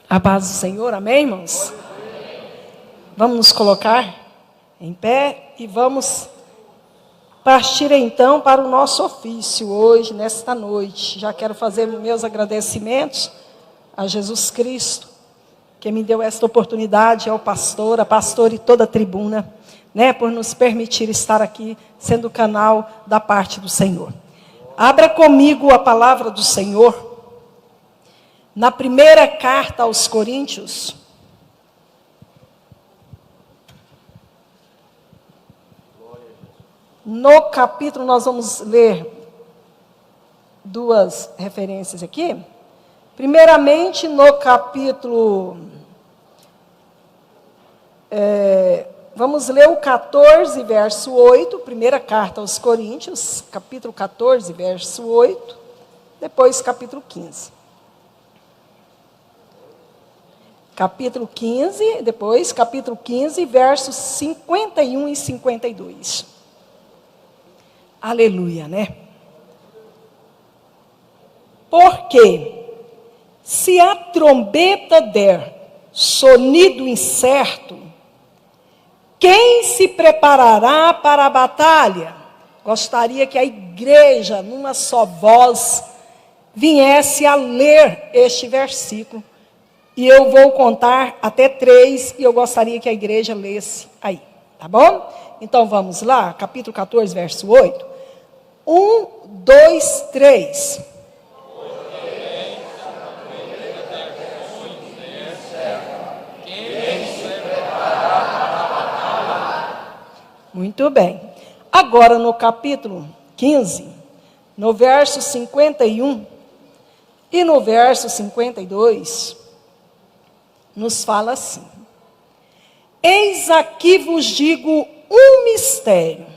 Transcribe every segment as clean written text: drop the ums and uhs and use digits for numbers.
A paz do Senhor, amém, irmãos? Vamos nos colocar em pé e vamos partir então para o nosso ofício hoje, nesta noite. Já quero fazer meus agradecimentos a Jesus Cristo, que me deu esta oportunidade, ao pastor, a pastora e toda a tribuna, por nos permitir estar aqui, sendo canal da parte do Senhor. Abra comigo a palavra do Senhor, na primeira carta aos Coríntios, no capítulo, nós vamos ler duas referências aqui. Primeiramente, no capítulo, vamos ler o 14, verso 8, primeira carta aos Coríntios, capítulo 14, verso 8, depois capítulo 15. Capítulo 15, depois capítulo 15, versos 51 e 52. Aleluia, Porque, se a trombeta der sonido incerto, quem se preparará para a batalha? Gostaria que a igreja, numa só voz, viesse a ler este versículo. E eu vou contar até 3 e eu gostaria que a igreja lesse aí, tá bom? Então vamos lá, capítulo 14, verso 8. 1, 2, 3. Muito bem. Agora no capítulo 15, no verso 51 e no verso 52, nos fala assim: eis aqui vos digo um mistério.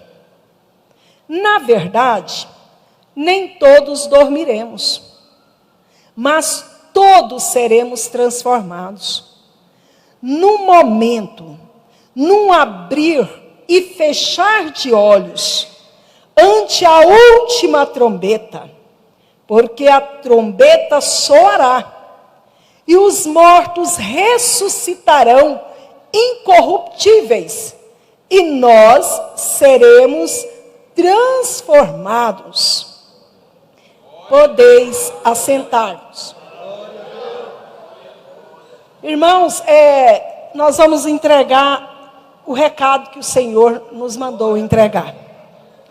Na verdade, nem todos dormiremos, mas todos seremos transformados. Num momento, num abrir e fechar de olhos, ante a última trombeta, porque a trombeta soará, e os mortos ressuscitarão incorruptíveis, e nós seremos transformados. Podeis assentar-vos. Irmãos, nós vamos entregar o recado que o Senhor nos mandou entregar.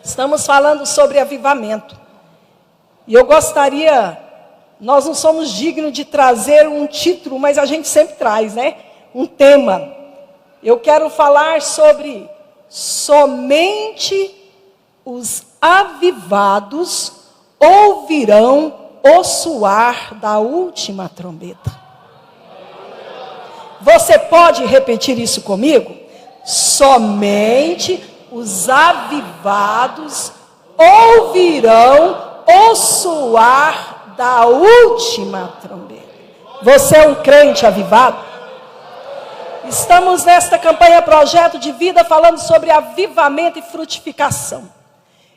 Estamos falando sobre avivamento. E eu gostaria, nós não somos dignos de trazer um título, mas a gente sempre traz, um tema. Eu quero falar sobre somente os avivados ouvirão o soar da última trombeta. Você pode repetir isso comigo? Somente os avivados ouvirão o soar da última trombeta. Você é um crente avivado? Estamos nesta campanha Projeto de Vida falando sobre avivamento e frutificação.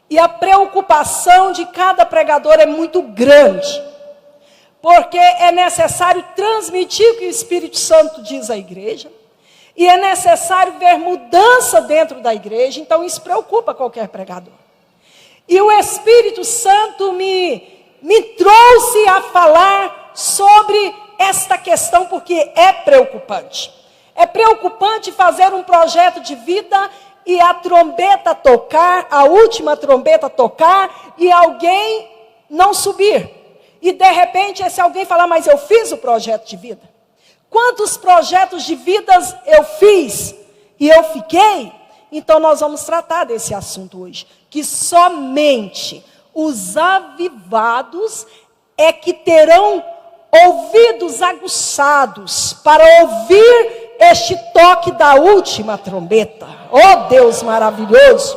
E a preocupação de cada pregador é muito grande, porque é necessário transmitir o que o Espírito Santo diz à igreja, e é necessário ver mudança dentro da igreja. Então isso preocupa qualquer pregador. E o Espírito Santo me trouxe a falar sobre esta questão, porque é preocupante. É preocupante fazer um projeto de vida e a trombeta tocar, a última trombeta tocar, e alguém não subir. E de repente esse alguém falar, mas eu fiz o projeto de vida. Quantos projetos de vidas eu fiz e eu fiquei? Então nós vamos tratar desse assunto hoje. Que somente os avivados é que terão ouvidos aguçados para ouvir este toque da última trombeta. Oh Deus maravilhoso!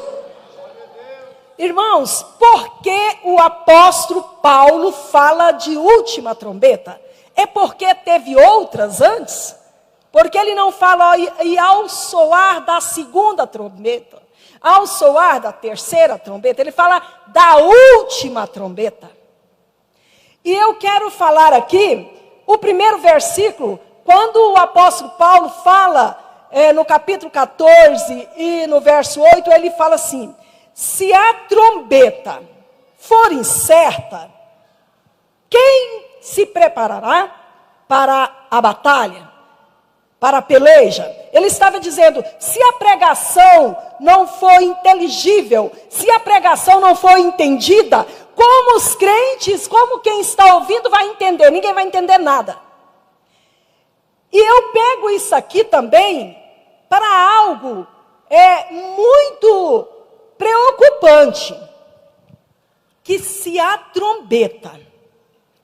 Irmãos, por que o apóstolo Paulo fala de última trombeta? É porque teve outras antes? Porque ele não fala, e ao soar da segunda trombeta, ao soar da terceira trombeta, ele fala da última trombeta. E eu quero falar aqui, o primeiro versículo, quando o apóstolo Paulo fala, no capítulo 14 e no verso 8, ele fala assim: se a trombeta for incerta, quem se preparará para a batalha, para a peleja? Ele estava dizendo, se a pregação não for inteligível, se a pregação não for entendida, como os crentes, como quem está ouvindo vai entender? Ninguém vai entender nada. E eu pego isso aqui também para algo muito preocupante. Que se a trombeta,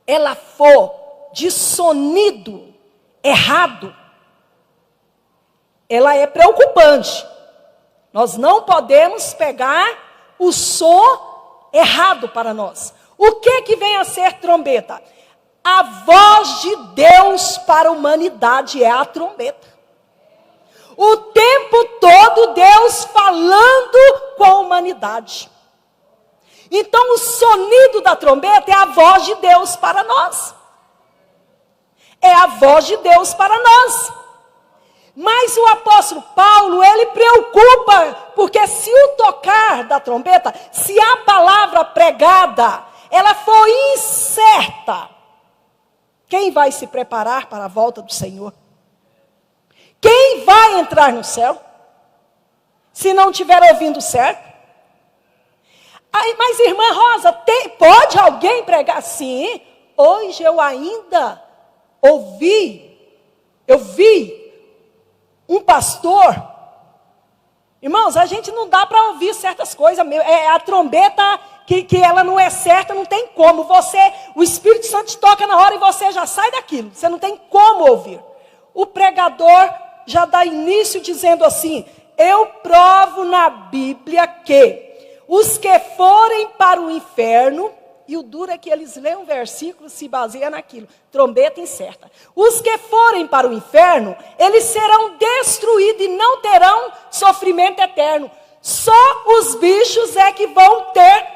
ela for de sonido errado, ela é preocupante. Nós não podemos pegar o som errado para nós. O que vem a ser trombeta? A voz de Deus para a humanidade é a trombeta. O tempo todo Deus falando com a humanidade. Então o sonido da trombeta é a voz de Deus para nós. É a voz de Deus para nós. Mas o apóstolo Paulo, ele preocupa, porque se o tocar da trombeta, se a palavra pregada, ela for incerta, quem vai se preparar para a volta do Senhor? Quem vai entrar no céu? Se não estiver ouvindo certo? Mas irmã Rosa, pode alguém pregar? Sim, hoje eu ainda vi um pastor. Irmãos, a gente não dá para ouvir certas coisas. A trombeta que ela não é certa, não tem como. O Espírito Santo te toca na hora e você já sai daquilo. Você não tem como ouvir. O pregador já dá início dizendo assim: eu provo na Bíblia que os que forem para o inferno, e o duro é que eles leem um versículo, se baseia naquilo, trombeta incerta. Os que forem para o inferno, eles serão destruídos e não terão sofrimento eterno. Só os bichos é que vão ter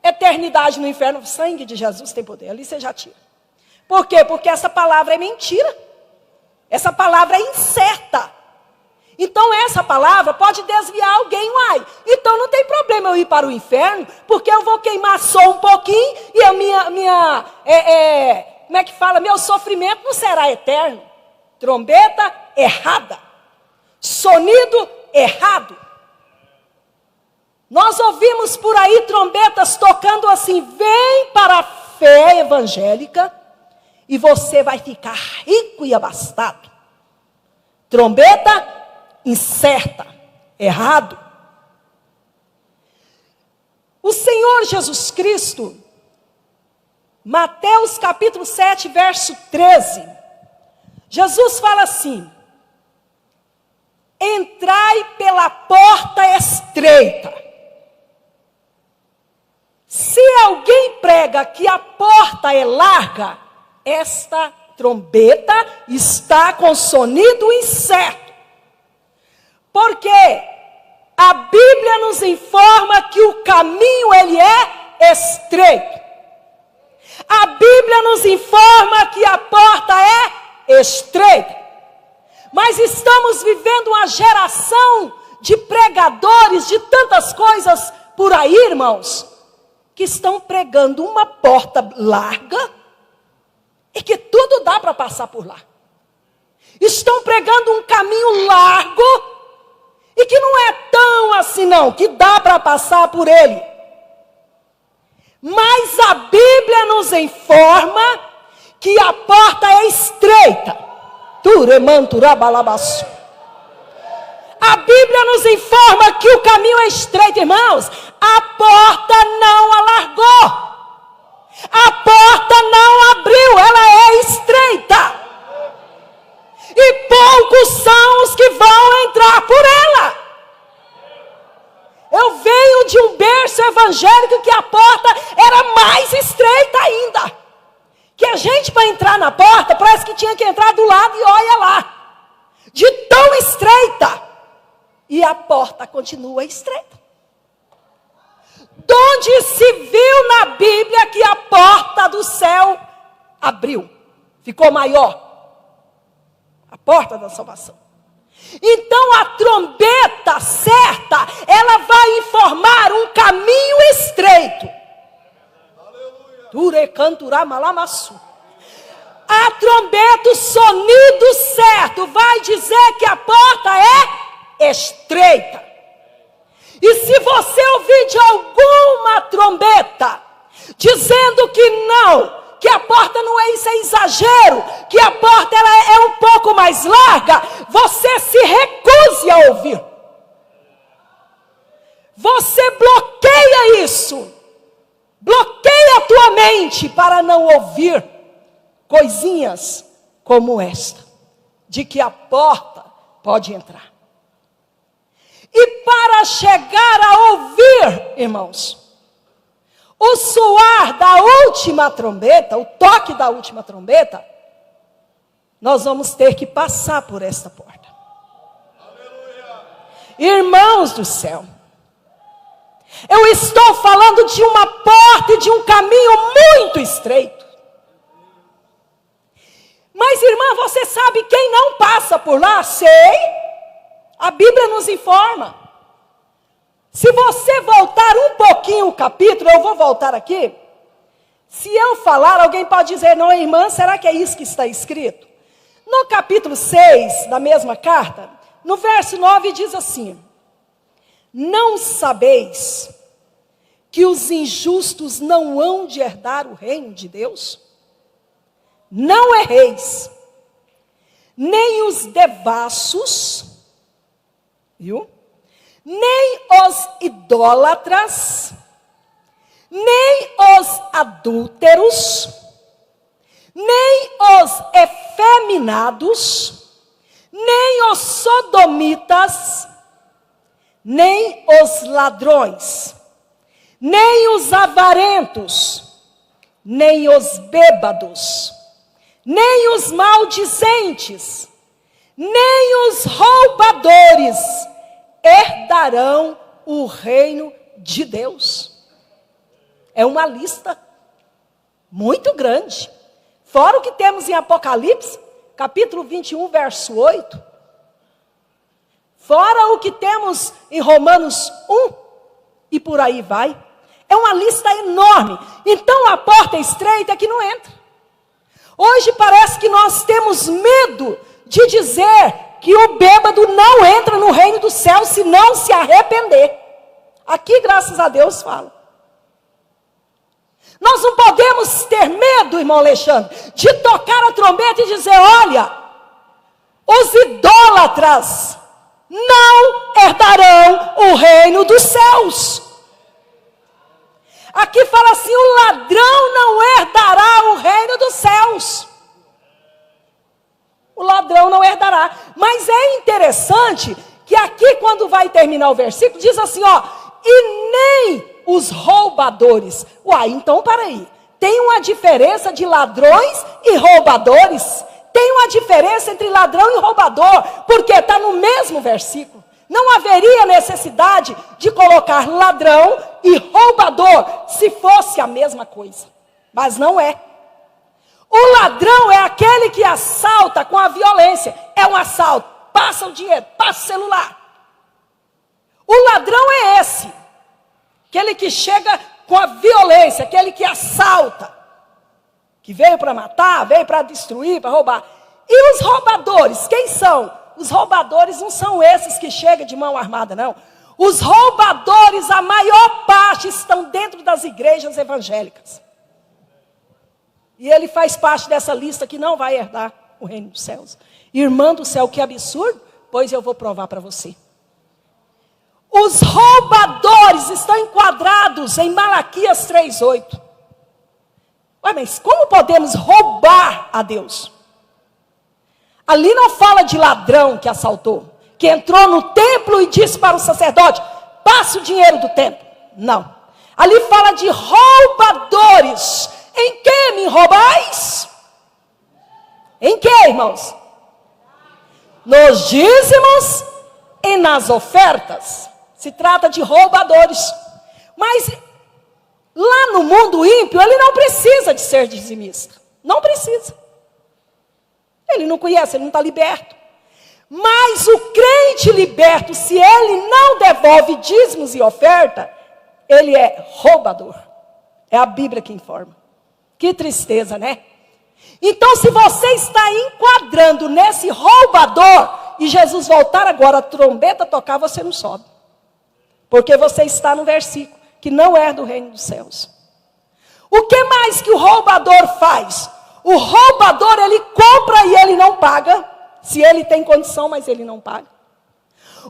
eternidade no inferno. O sangue de Jesus tem poder, ali você já tira. Por quê? Porque essa palavra é mentira. Essa palavra é incerta. Então essa palavra pode desviar alguém, então não tem problema eu ir para o inferno, porque eu vou queimar só um pouquinho, e a como é que fala? Meu sofrimento não será eterno. Trombeta errada. Sonido errado. Nós ouvimos por aí trombetas tocando assim: vem para a fé evangélica, e você vai ficar rico e abastado. Trombeta incerta, errado. O Senhor Jesus Cristo, Mateus capítulo 7, verso 13, Jesus fala assim: entrai pela porta estreita. Se alguém prega que a porta é larga, esta trombeta está com sonido incerto. Porque a Bíblia nos informa que o caminho ele é estreito. A Bíblia nos informa que a porta é estreita. Mas estamos vivendo uma geração de pregadores de tantas coisas por aí, irmãos, que estão pregando uma porta larga e que tudo dá para passar por lá. Estão pregando um caminho largo e que não é tão assim não, que dá para passar por ele. Mas a Bíblia nos informa que a porta é estreita. A Bíblia nos informa que o caminho é estreito, irmãos. A porta não alargou. A porta não abriu, ela é estreita. E poucos são os que vão entrar por ela. Eu venho de um berço evangélico que a porta era mais estreita ainda. Que a gente, para entrar na porta, parece que tinha que entrar do lado e olha lá. De tão estreita. E a porta continua estreita. Onde se viu na Bíblia que a porta do céu abriu, ficou maior. A porta da salvação. Então a trombeta certa, ela vai informar um caminho estreito. A trombeta, o sonido certo, vai dizer que a porta é estreita. E se você ouvir de alguma trombeta dizendo que não, que a porta não é isso, é exagero, que a porta ela é um pouco mais larga, você se recuse a ouvir. Você bloqueia isso. Bloqueia a tua mente para não ouvir coisinhas como esta, de que a porta pode entrar. E para chegar a ouvir, irmãos, o soar da última trombeta, o toque da última trombeta, nós vamos ter que passar por esta porta. Aleluia. Irmãos do céu, eu estou falando de uma porta e de um caminho muito estreito. Mas, irmã, você sabe quem não passa por lá? Sei. A Bíblia nos informa. Se você voltar um pouquinho o capítulo, eu vou voltar aqui. Se eu falar, alguém pode dizer, não, irmã, será que é isso que está escrito? No capítulo 6 da mesma carta, no verso 9 diz assim: não sabeis que os injustos não hão de herdar o reino de Deus? Não erreis, nem os devassos, viu? Nem os idólatras, nem os adúlteros, nem os efeminados, nem os sodomitas, nem os ladrões, nem os avarentos, nem os bêbados, nem os maldizentes, nem os roubadores herdarão o reino de Deus. É uma lista muito grande. Fora o que temos em Apocalipse, capítulo 21, verso 8. Fora o que temos em Romanos 1, e por aí vai. É uma lista enorme. Então a porta estreita é que não entra. Hoje parece que nós temos medo de dizer que o bêbado não entra no reino do céu se não se arrepender. Aqui, graças a Deus, fala. Nós não podemos ter medo, irmão Alexandre, de tocar a trombeta e dizer, olha, os idólatras não herdarão o reino dos céus. Aqui fala assim, o ladrão não herdará o reino dos céus. O ladrão não herdará. Mas é interessante que aqui, quando vai terminar o versículo, diz assim, ó, e nem os roubadores. Uai, então para aí. Tem uma diferença de ladrões e roubadores? Tem uma diferença entre ladrão e roubador, porque está no mesmo versículo. Não haveria necessidade de colocar ladrão e roubador, se fosse a mesma coisa. Mas não é. O ladrão é aquele que assalta com a violência. É um assalto. Passa o dinheiro, passa o celular. O ladrão é esse. Aquele que chega com a violência, aquele que assalta. Que veio para matar, veio para destruir, para roubar. E os roubadores, quem são? Os roubadores não são esses que chegam de mão armada, não. Os roubadores, a maior parte, estão dentro das igrejas evangélicas. E ele faz parte dessa lista que não vai herdar o reino dos céus. Irmã do céu, que absurdo, pois eu vou provar para você. Os roubadores estão enquadrados em Malaquias 3:8. Ué, mas como podemos roubar a Deus? Ali não fala de ladrão que assaltou, que entrou no templo e disse para o sacerdote, passa o dinheiro do templo. Não. Ali fala de roubadores. Em que me roubais? Em que, irmãos? Nos dízimos e nas ofertas. Se trata de roubadores. Mas lá no mundo ímpio, ele não precisa de ser dizimista. Não precisa. Ele não conhece, ele não está liberto. Mas o crente liberto, se ele não devolve dízimos e oferta, ele é roubador. É a Bíblia que informa. Que tristeza, né? Então, se você está enquadrando nesse roubador, e Jesus voltar agora, a trombeta tocar, você não sobe. Porque você está no versículo, que não é do reino dos céus. O que mais que o roubador faz? O roubador, ele compra e ele não paga. Se ele tem condição, mas ele não paga.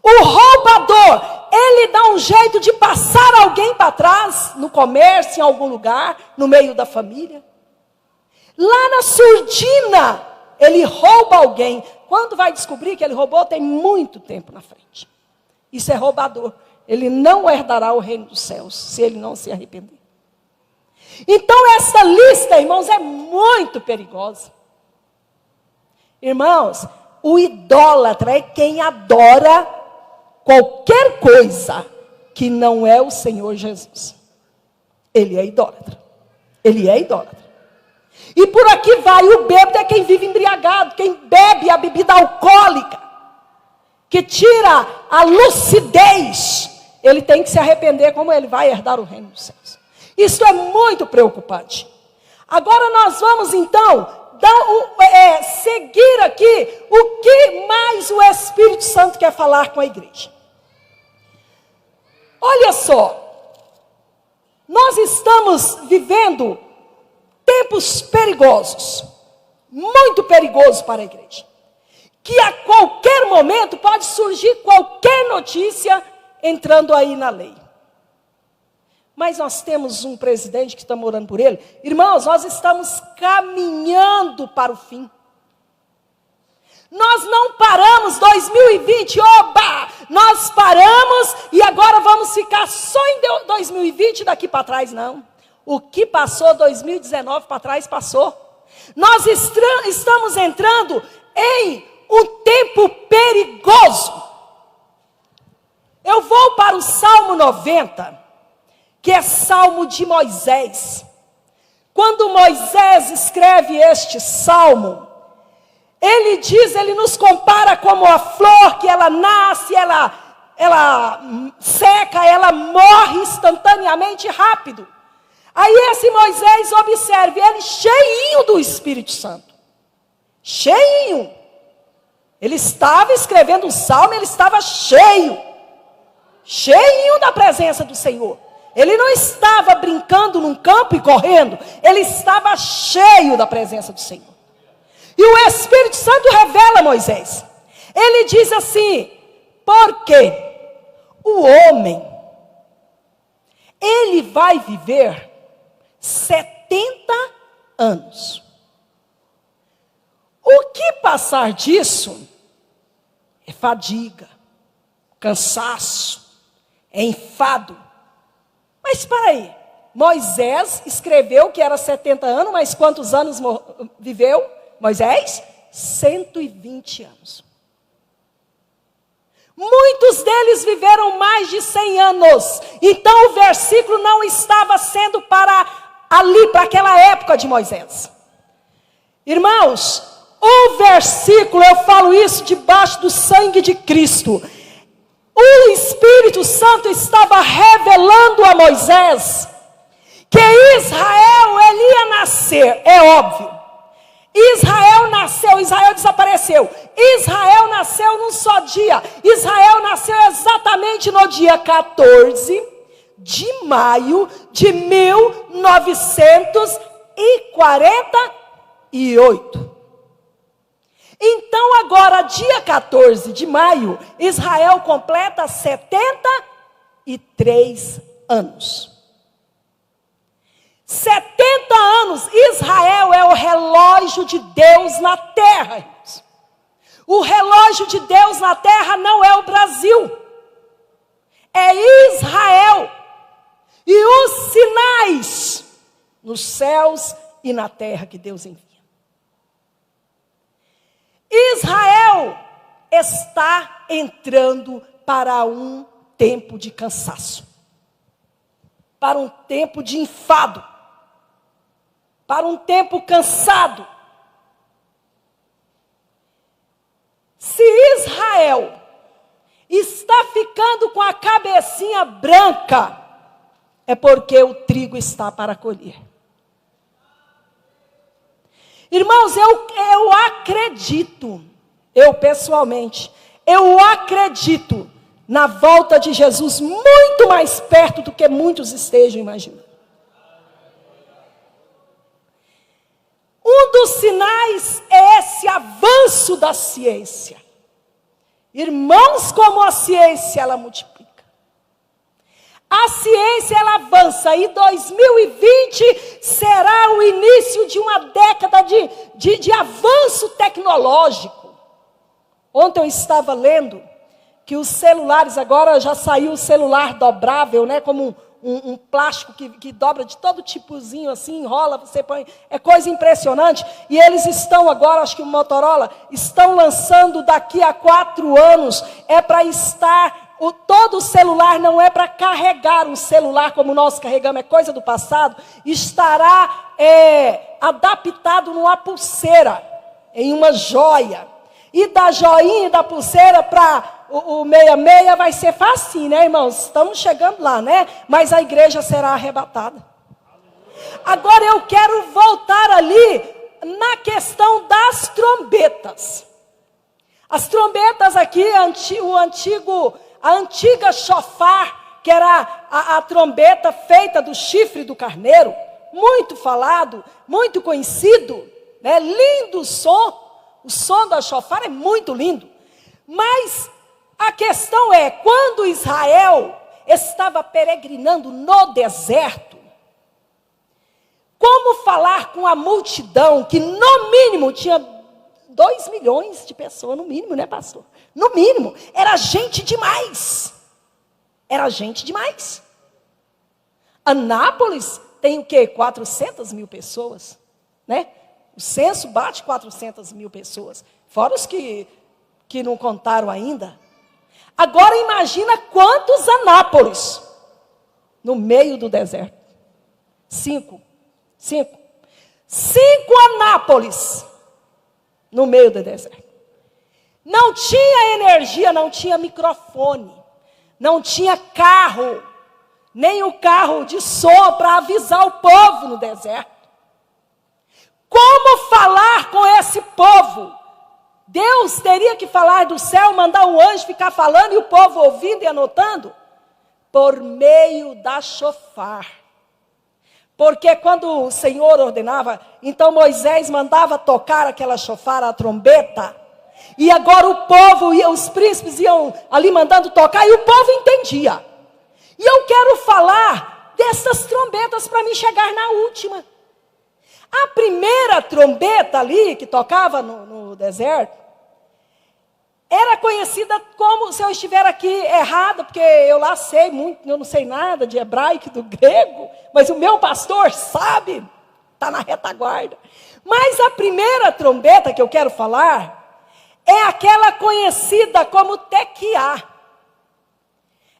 O roubador, ele dá um jeito de passar alguém para trás, no comércio, em algum lugar, no meio da família. Lá na surdina, ele rouba alguém. Quando vai descobrir que ele roubou, tem muito tempo na frente. Isso é roubador. Ele não herdará o reino dos céus, se ele não se arrepender. Então, essa lista, irmãos, é muito perigosa. Irmãos, o idólatra é quem adora qualquer coisa que não é o Senhor Jesus. Ele é idólatra. Ele é idólatra. E por aqui vai, o bêbado é quem vive embriagado, quem bebe a bebida alcoólica, que tira a lucidez. Ele tem que se arrepender, como ele vai herdar o reino dos céus. Isso é muito preocupante. Agora nós vamos então seguir aqui o que mais o Espírito Santo quer falar com a igreja. Olha só, nós estamos vivendo tempos perigosos, muito perigosos para a igreja, que a qualquer momento pode surgir qualquer notícia entrando aí na lei. Mas nós temos um presidente que estamos orando por ele. Irmãos, nós estamos caminhando para o fim. Nós não paramos 2020, oba! Nós paramos e agora vamos ficar só em 2020 daqui para trás, não. O que passou 2019 para trás, passou. Nós estamos entrando em um tempo perigoso. Eu vou para o Salmo 90, que é Salmo de Moisés. Quando Moisés escreve este Salmo, ele diz, ele nos compara como a flor que ela nasce, ela seca, ela morre instantaneamente, rápido. Aí esse Moisés, observe, ele cheinho do Espírito Santo. Cheinho. Ele estava escrevendo um salmo, ele estava cheio. Cheinho da presença do Senhor. Ele não estava brincando num campo e correndo. Ele estava cheio da presença do Senhor. E o Espírito Santo revela a Moisés. Ele diz assim, porque o homem, ele vai viver 70 anos. O que passar disso é fadiga, cansaço, é enfado. Mas espera aí, Moisés escreveu que era 70 anos, mas quantos anos viveu Moisés? 120 anos. Muitos deles viveram mais de 100 anos. Então o versículo não estava sendo para aquela época de Moisés. Irmãos, o versículo, eu falo isso debaixo do sangue de Cristo. O Espírito Santo estava revelando a Moisés que Israel, ele ia nascer, é óbvio. Israel nasceu, Israel desapareceu. Israel nasceu num só dia. Israel nasceu exatamente no dia 14 de maio de 1948. Então agora, dia 14 de maio, Israel completa 73 anos. 70 anos, Israel é o relógio de Deus na terra. O relógio de Deus na terra não é o Brasil. É Israel. E os sinais nos céus e na terra que Deus envia. Israel está entrando para um tempo de cansaço. Para um tempo de enfado. para um tempo cansado. Se Israel está ficando com a cabecinha branca, é porque o trigo está para colher. Irmãos, eu acredito, eu pessoalmente, eu acredito na volta de Jesus muito mais perto do que muitos estejam imaginando. Um dos sinais é esse avanço da ciência. Irmãos, como a ciência ela multiplica. A ciência ela avança e 2020 será o início de uma década de avanço tecnológico. Ontem eu estava lendo que os celulares, agora já saiu o celular dobrável, né, como um plástico que dobra de todo tipozinho assim, enrola, você põe, é coisa impressionante. E eles estão agora, acho que o Motorola, estão lançando daqui a 4 anos, é para estar, todo celular não é para carregar um celular como nós carregamos, é coisa do passado, estará adaptado numa pulseira, em uma joia. E da joinha e da pulseira para o 66 vai ser fácil, né, irmãos? Estamos chegando lá, né? Mas a igreja será arrebatada. Agora eu quero voltar ali na questão das trombetas. As trombetas aqui, a antiga chofar, que era a trombeta feita do chifre do carneiro, muito falado, muito conhecido, né? Lindo o som da chofar é muito lindo. Mas a questão é, quando Israel estava peregrinando no deserto, como falar com a multidão, que no mínimo tinha 2 milhões de pessoas, no mínimo, né, pastor? No mínimo, era gente demais. Era gente demais. Anápolis tem o quê? 400 mil pessoas, né? O censo bate 400 mil pessoas, fora os que não contaram ainda. Agora imagina quantos Anápolis no meio do deserto. 5 Anápolis no meio do deserto. Não tinha energia, não tinha microfone, não tinha carro, nem o carro de som para avisar o povo no deserto. Como falar com esse povo? Deus teria que falar do céu, mandar um anjo ficar falando e o povo ouvindo e anotando? Por meio da chofar. Porque quando o Senhor ordenava, então Moisés mandava tocar aquela chofar, a trombeta. E agora o povo e os príncipes iam ali mandando tocar e o povo entendia. E eu quero falar dessas trombetas para me chegar na última. A primeira trombeta ali, que tocava no deserto, era conhecida como, se eu estiver aqui errado, porque eu lá sei muito, eu não sei nada de hebraico, do grego, mas o meu pastor sabe, está na retaguarda. Mas a primeira trombeta que eu quero falar, é aquela conhecida como tequiá.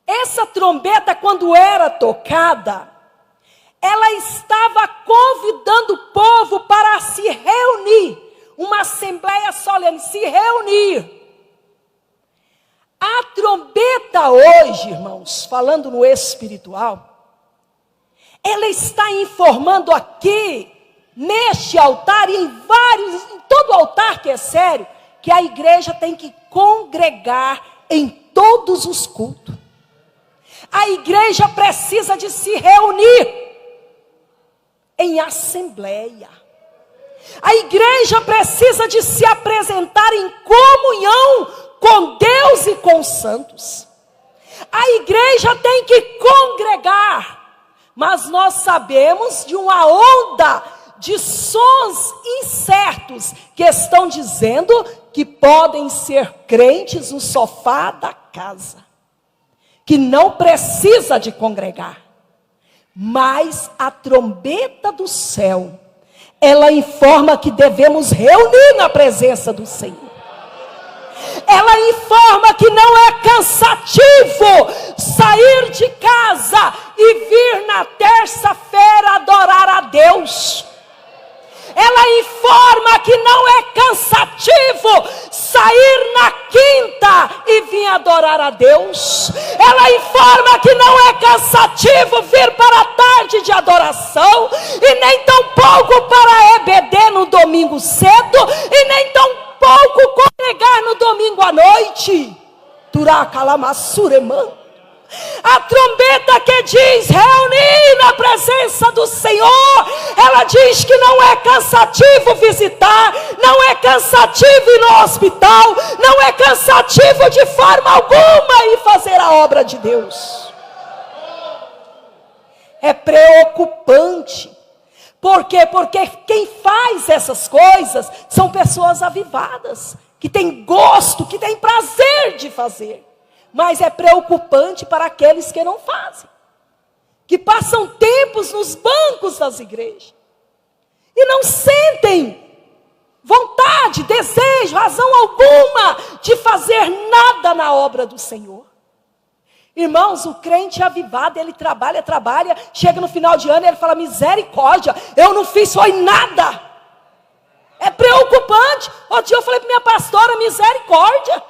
Essa trombeta, quando era tocada, ela estava convidando o povo para se reunir. Uma assembleia solene, se reunir. A trombeta hoje, irmãos, falando no espiritual, ela está informando aqui, neste altar e em todo altar que é sério, que a igreja tem que congregar em todos os cultos. A igreja precisa de se reunir em assembleia. A igreja precisa de se apresentar em comunhão com Deus e com os santos. A igreja tem que congregar, mas nós sabemos de uma onda de sons incertos que estão dizendo que podem ser crentes no sofá da casa, que não precisa de congregar. Mas a trombeta do céu, ela informa que devemos reunir na presença do Senhor. Ela informa que não é cansativo sair de casa e vir na terça-feira adorar a Deus. informa que não é cansativo sair na quinta e vir adorar a Deus. Ela informa que não é cansativo vir para a tarde de adoração, e nem tampouco para a EBD no domingo cedo, e nem tampouco congregar no domingo à noite. Turacalamassuremã. A trombeta que diz reunir na presença do Senhor, ela diz que não é cansativo visitar, não é cansativo ir no hospital, não é cansativo de forma alguma ir fazer a obra de Deus. É preocupante. Por quê? Porque quem faz essas coisas são pessoas avivadas, que têm gosto, que têm prazer de fazer. Mas é preocupante para aqueles que não fazem, que passam tempos nos bancos das igrejas e não sentem vontade, desejo, razão alguma de fazer nada na obra do Senhor. Irmãos, o crente avivado, ele trabalha, chega no final de ano e ele fala: misericórdia, eu não fiz foi nada. É preocupante. Outro dia eu falei para minha pastora: misericórdia,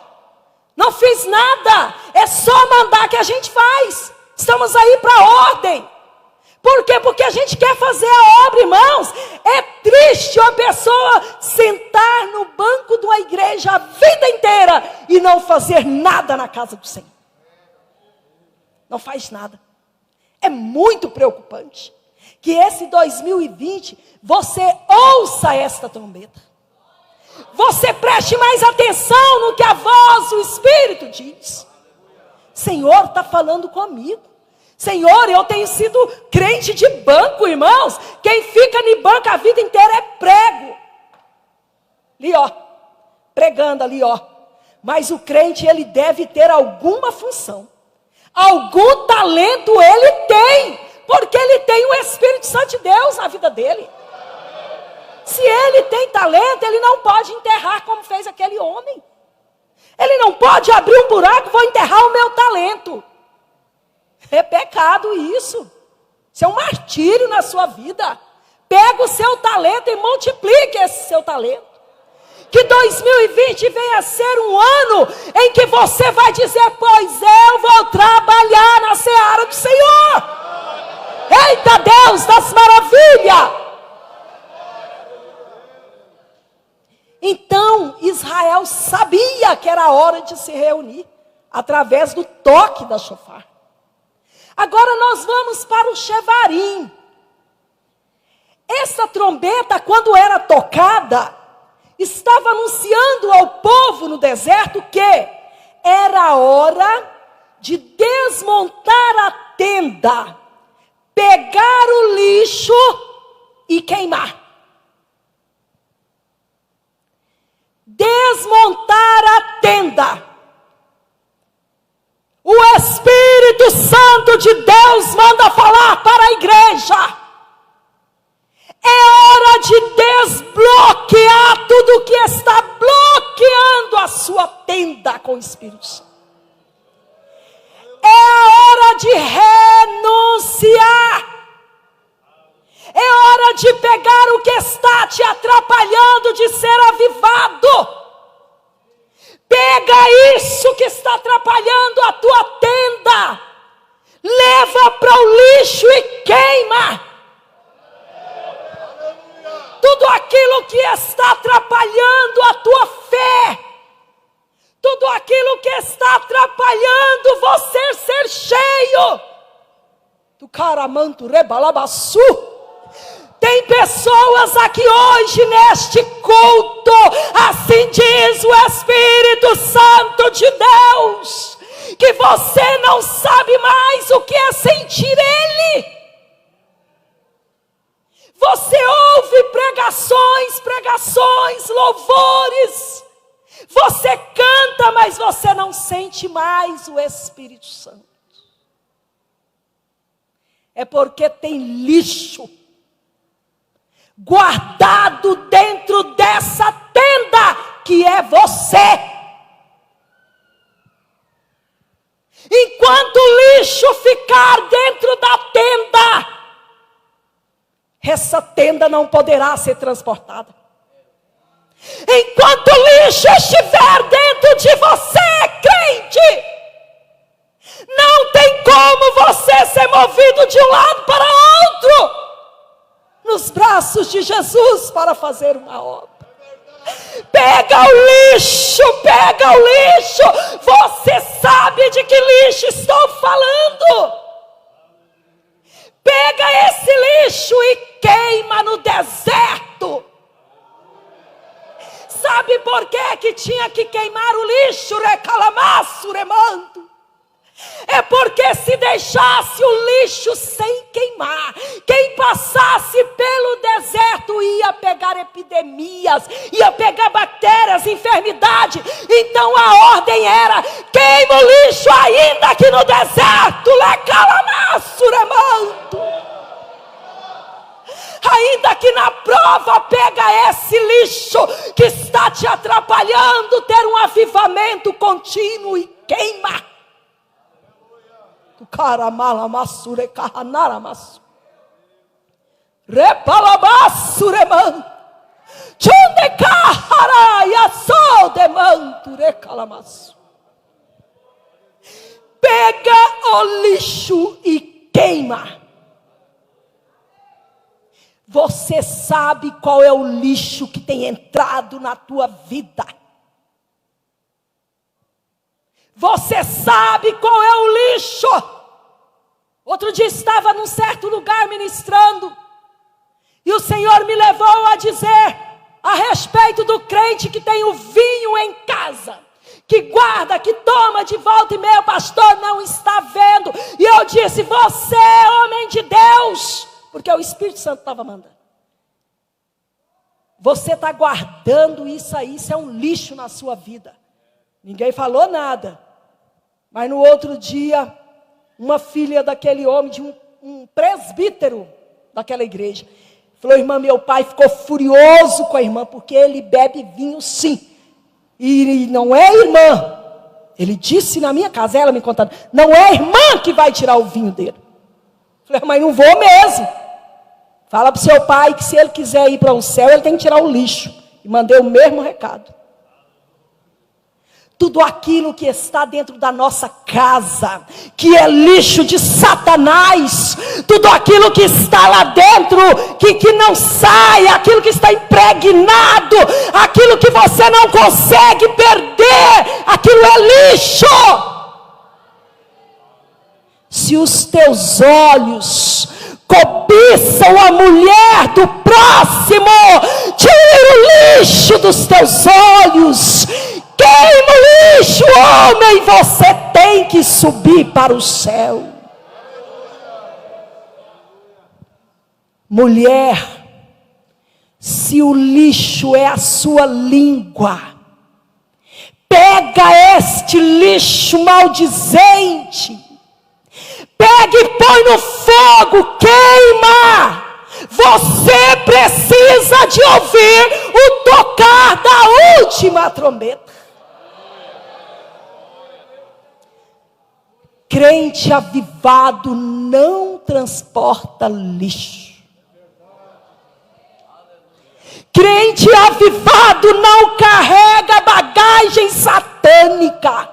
não fiz nada, é só mandar que a gente faz. Estamos aí para ordem. Por quê? Porque a gente quer fazer a obra, irmãos. É triste uma pessoa sentar no banco de uma igreja a vida inteira e não fazer nada na casa do Senhor. Não faz nada. É muito preocupante. Que esse 2020, você ouça esta trombeta. Você preste mais atenção no que a voz do Espírito diz. Senhor, está falando comigo. Senhor, eu tenho sido crente de banco, irmãos. Quem fica em banco a vida inteira é prego. Ali, ó. Pregando ali, ó. Mas o crente, ele deve ter alguma função. Algum talento ele tem. Porque ele tem o Espírito Santo de Deus na vida dele. Se ele tem talento, ele não pode enterrar como fez aquele homem. Ele não pode abrir um buraco: vou enterrar o meu talento. É pecado isso. Isso é um martírio na sua vida. Pega o seu talento e multiplique esse seu talento. Que 2020 venha a ser um ano em que você vai dizer: pois eu vou trabalhar na seara do Senhor. Eita Deus das maravilhas! Então Israel sabia que era hora de se reunir através do toque da chofar. Agora nós vamos para o Shevarim. Essa trombeta, quando era tocada, estava anunciando ao povo no deserto que era hora de desmontar a tenda, pegar o lixo e queimar. Desmontar a tenda. O Espírito Santo de Deus manda falar para a igreja. É hora de desbloquear tudo que está bloqueando a sua tenda com o Espírito Santo. É a hora de renunciar. É hora de pegar o que está te atrapalhando de ser avivado. Pega isso que está atrapalhando a tua tenda. Leva para o lixo e queima. Tudo aquilo que está atrapalhando a tua fé. Tudo aquilo que está atrapalhando você ser cheio. Do caramanto rebalabassu. Tem pessoas aqui hoje neste culto, assim diz o Espírito Santo de Deus, que você não sabe mais o que é sentir Ele. Você ouve pregações, louvores, você canta, mas você não sente mais o Espírito Santo. É porque tem lixo guardado dentro dessa tenda, que é você. Enquanto o lixo ficar dentro da tenda, essa tenda não poderá ser transportada. Enquanto o lixo estiver dentro de você, crente, não tem como você ser movido de um lado para outro, nos braços de Jesus, para fazer uma obra. Pega o lixo, pega o lixo. Você sabe de que lixo estou falando. Pega esse lixo e queima no deserto. Sabe por que tinha que queimar o lixo? Recalamaço, remanto. É porque se deixasse o lixo sem queimar, quem passasse pelo deserto ia pegar epidemias, ia pegar bactérias, enfermidade. Então a ordem era: queima o lixo ainda aqui no deserto. Lecalamaço, remanto. Ainda que na prova, pega esse lixo que está te atrapalhando ter um avivamento contínuo e queima. Caramalamasure carranaramasu. Repalabasu reman. Chunde cararaia sol demanto recalamasu. Pega o lixo e queima. Você sabe qual é o lixo que tem entrado na tua vida. Você sabe qual é o lixo. Outro dia estava num certo lugar ministrando, e o Senhor me levou a dizer a respeito do crente que tem o vinho em casa, que guarda, que toma de volta e meia. Pastor, não está vendo. E eu disse: você é homem de Deus, porque o Espírito Santo estava mandando. Você está guardando isso aí, isso é um lixo na sua vida. Ninguém falou nada. Mas no outro dia, uma filha daquele homem, de um presbítero daquela igreja, falou: irmã, meu pai ficou furioso com a irmã, porque ele bebe vinho sim. E não é irmã. Ele disse na minha casa, ela me contando, não é a irmã que vai tirar o vinho dele. Falei: mas não vou mesmo. Fala para o seu pai que se ele quiser ir para o céu, ele tem que tirar o lixo. E mandei o mesmo recado. Tudo aquilo que está dentro da nossa casa, que é lixo de Satanás, tudo aquilo que está lá dentro, que não sai, aquilo que está impregnado, aquilo que você não consegue perder, aquilo é lixo. Se os teus olhos cobiçam a mulher do próximo, tira o lixo dos teus olhos. Queima o lixo, homem, você tem que subir para o céu. Mulher, se o lixo é a sua língua, pega este lixo maldizente, pega e põe no fogo, queima. Você precisa de ouvir o tocar da última trombeta. Crente avivado não transporta lixo. Crente avivado não carrega bagagem satânica.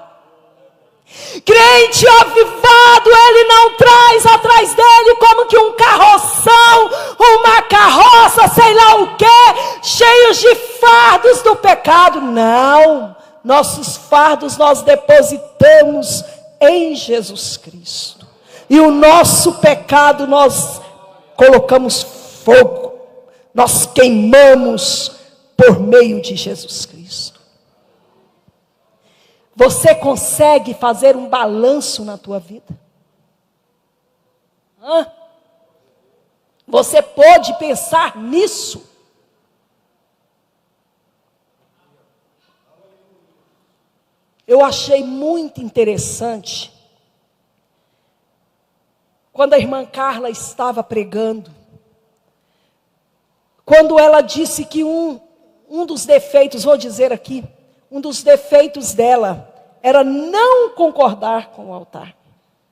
Crente avivado, ele não traz atrás dele como que um carroção, uma carroça, sei lá o que, cheios de fardos do pecado. Não, nossos fardos nós depositamos em Jesus Cristo. E o nosso pecado nós colocamos fogo, nós queimamos por meio de Jesus Cristo. Você consegue fazer um balanço na tua vida? Você pode pensar nisso? Eu achei muito interessante quando a irmã Carla estava pregando, quando ela disse que um dos defeitos, vou dizer aqui, um dos defeitos dela era não concordar com o altar.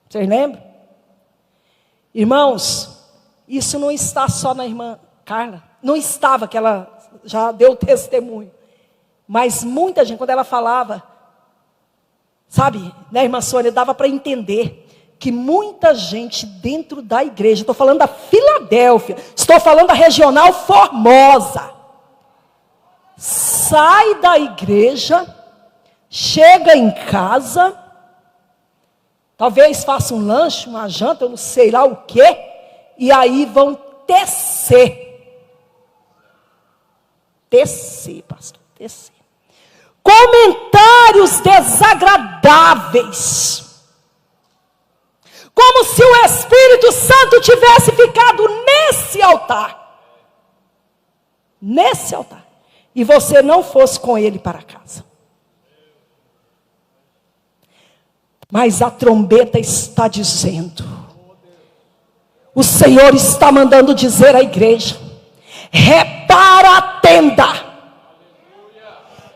Vocês lembram? Irmãos, Isso não está só na irmã Carla. Não estava, que ela já deu testemunho. Mas muita gente, quando ela falava, sabe, né, irmã Sônia, dava para entender que muita gente dentro da igreja, estou falando da Filadélfia, estou falando da regional Formosa, sai da igreja, chega em casa, talvez faça um lanche, uma janta, eu não sei lá o quê, e aí vão tecer, pastor, tecer comentários desagradáveis, como se o Espírito Santo tivesse ficado nesse altar, e você não fosse com ele para casa. Mas a trombeta está dizendo, o Senhor está mandando dizer à igreja, repara a tenda,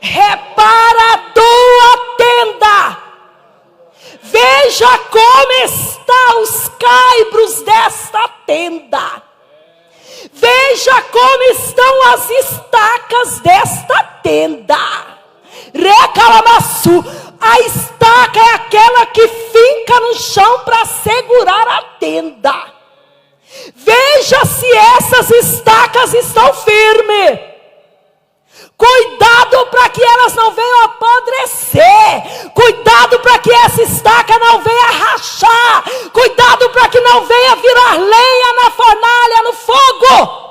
repara a tua tenda, veja como estão os caibros desta tenda, veja como estão as estacas desta tenda. Recalamassu, a estaca é aquela que finca no chão para segurar a tenda. Veja se essas estacas estão firmes. Cuidado para que elas não venham apodrecer. Cuidado para que essa estaca não venha rachar. Cuidado para que não venha virar lenha na fornalha, no fogo.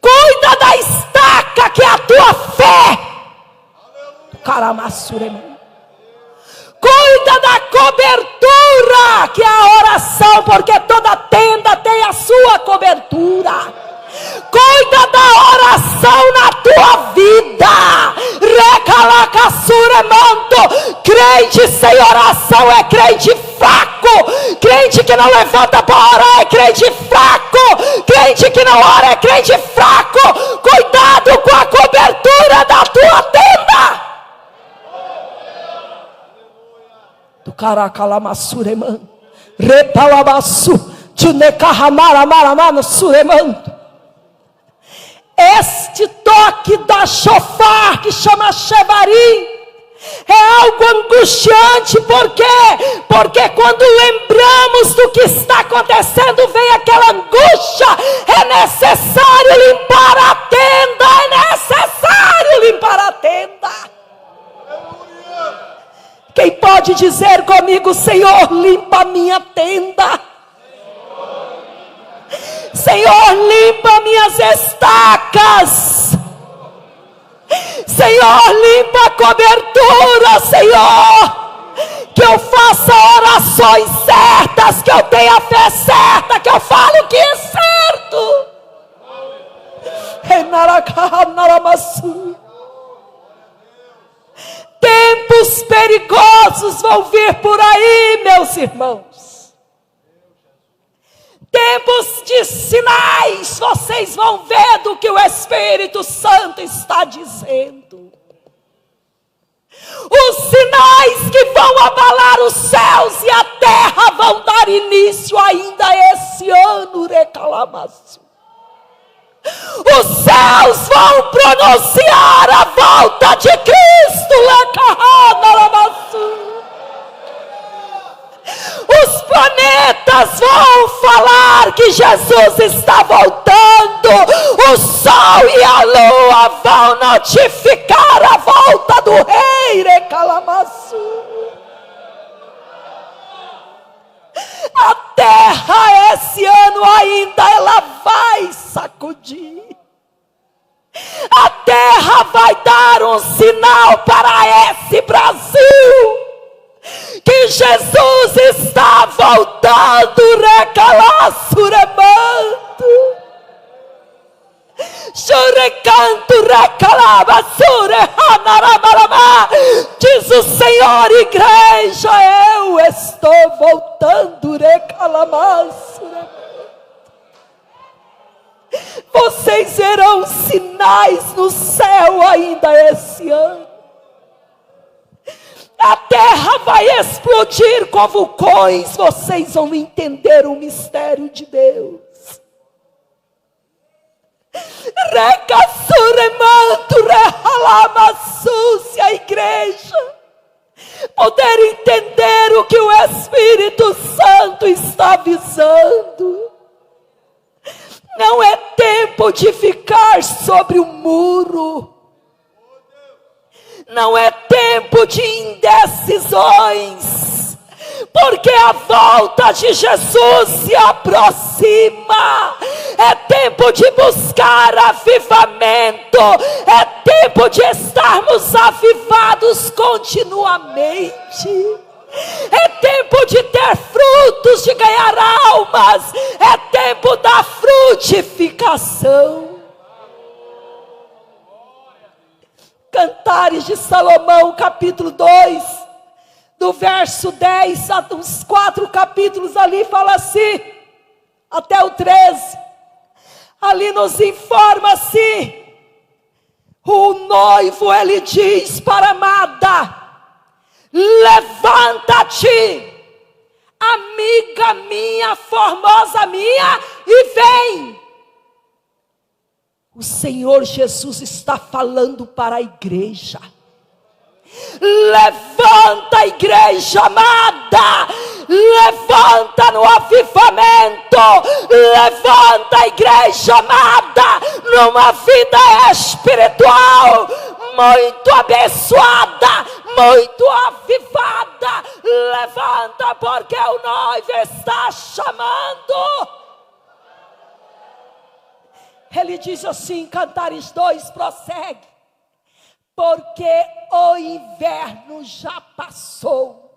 Cuida da estaca que é a tua fé. Caramassure. Cuida da cobertura que é a oração, porque toda tenda tem a sua cobertura. Cuida da oração na tua vida. Recalacassuremanto. Crente sem oração é crente fraco. Crente que não levanta para orar é crente fraco. Crente que não ora é crente fraco. Cuidado com a cobertura da tua tenda. Do caracalamassuremanto. Repalamassu. Tchunecahamaramarama suremanto. Este toque da chofar, que chama Shevarim, é algo angustiante. Por quê? Porque quando lembramos do que está acontecendo, vem aquela angústia. É necessário limpar a tenda. É necessário limpar a tenda. Quem pode dizer comigo, Senhor, limpa a minha tenda? Senhor, limpa minhas estacas. Senhor, limpa a cobertura, Senhor. Que eu faça orações certas, que eu tenha a fé certa, que eu fale o que é certo. Tempos perigosos vão vir por aí, meus irmãos. Tempos de sinais, vocês vão ver do que o Espírito Santo está dizendo. Os sinais que vão abalar os céus e a terra vão dar início ainda esse ano, recalamaço. Os céus vão pronunciar a volta de Cristo, recalamaço. Os planetas vão falar que Jesus está voltando. O sol e a lua vão notificar a volta do rei, recalamaçu. A terra esse ano ainda ela vai sacudir. A terra vai dar um sinal para esse Brasil. Que Jesus está voltando, recalaçuremanto. Churecanto, recalabasure, hanarabarabá. Diz o Senhor, igreja, eu estou voltando, recalamassure. Vocês verão sinais no céu ainda esse ano. A terra vai explodir com vulcões. Vocês vão entender o mistério de Deus. Recassuremanto, rehalamassuce, a igreja poder entender o que o Espírito Santo está avisando. Não é tempo de ficar sobre o muro. Não é tempo de indecisões, porque a volta de Jesus se aproxima. É tempo de buscar avivamento. É tempo de estarmos avivados continuamente. É tempo de ter frutos, de ganhar almas. É tempo da frutificação. Cantares de Salomão, capítulo 2, do verso 10 a uns 4 capítulos ali, fala assim, até o 13. Ali nos informa assim: o noivo, ele diz para a amada: levanta-te, amiga minha, formosa minha, e vem. O Senhor Jesus está falando para a igreja. Levanta, igreja amada, levanta no avivamento, levanta, igreja amada, numa vida espiritual muito abençoada, muito avivada. Levanta, porque o noivo está chamando. Ele diz assim, Cantares 2, prossegue: porque o inverno já passou.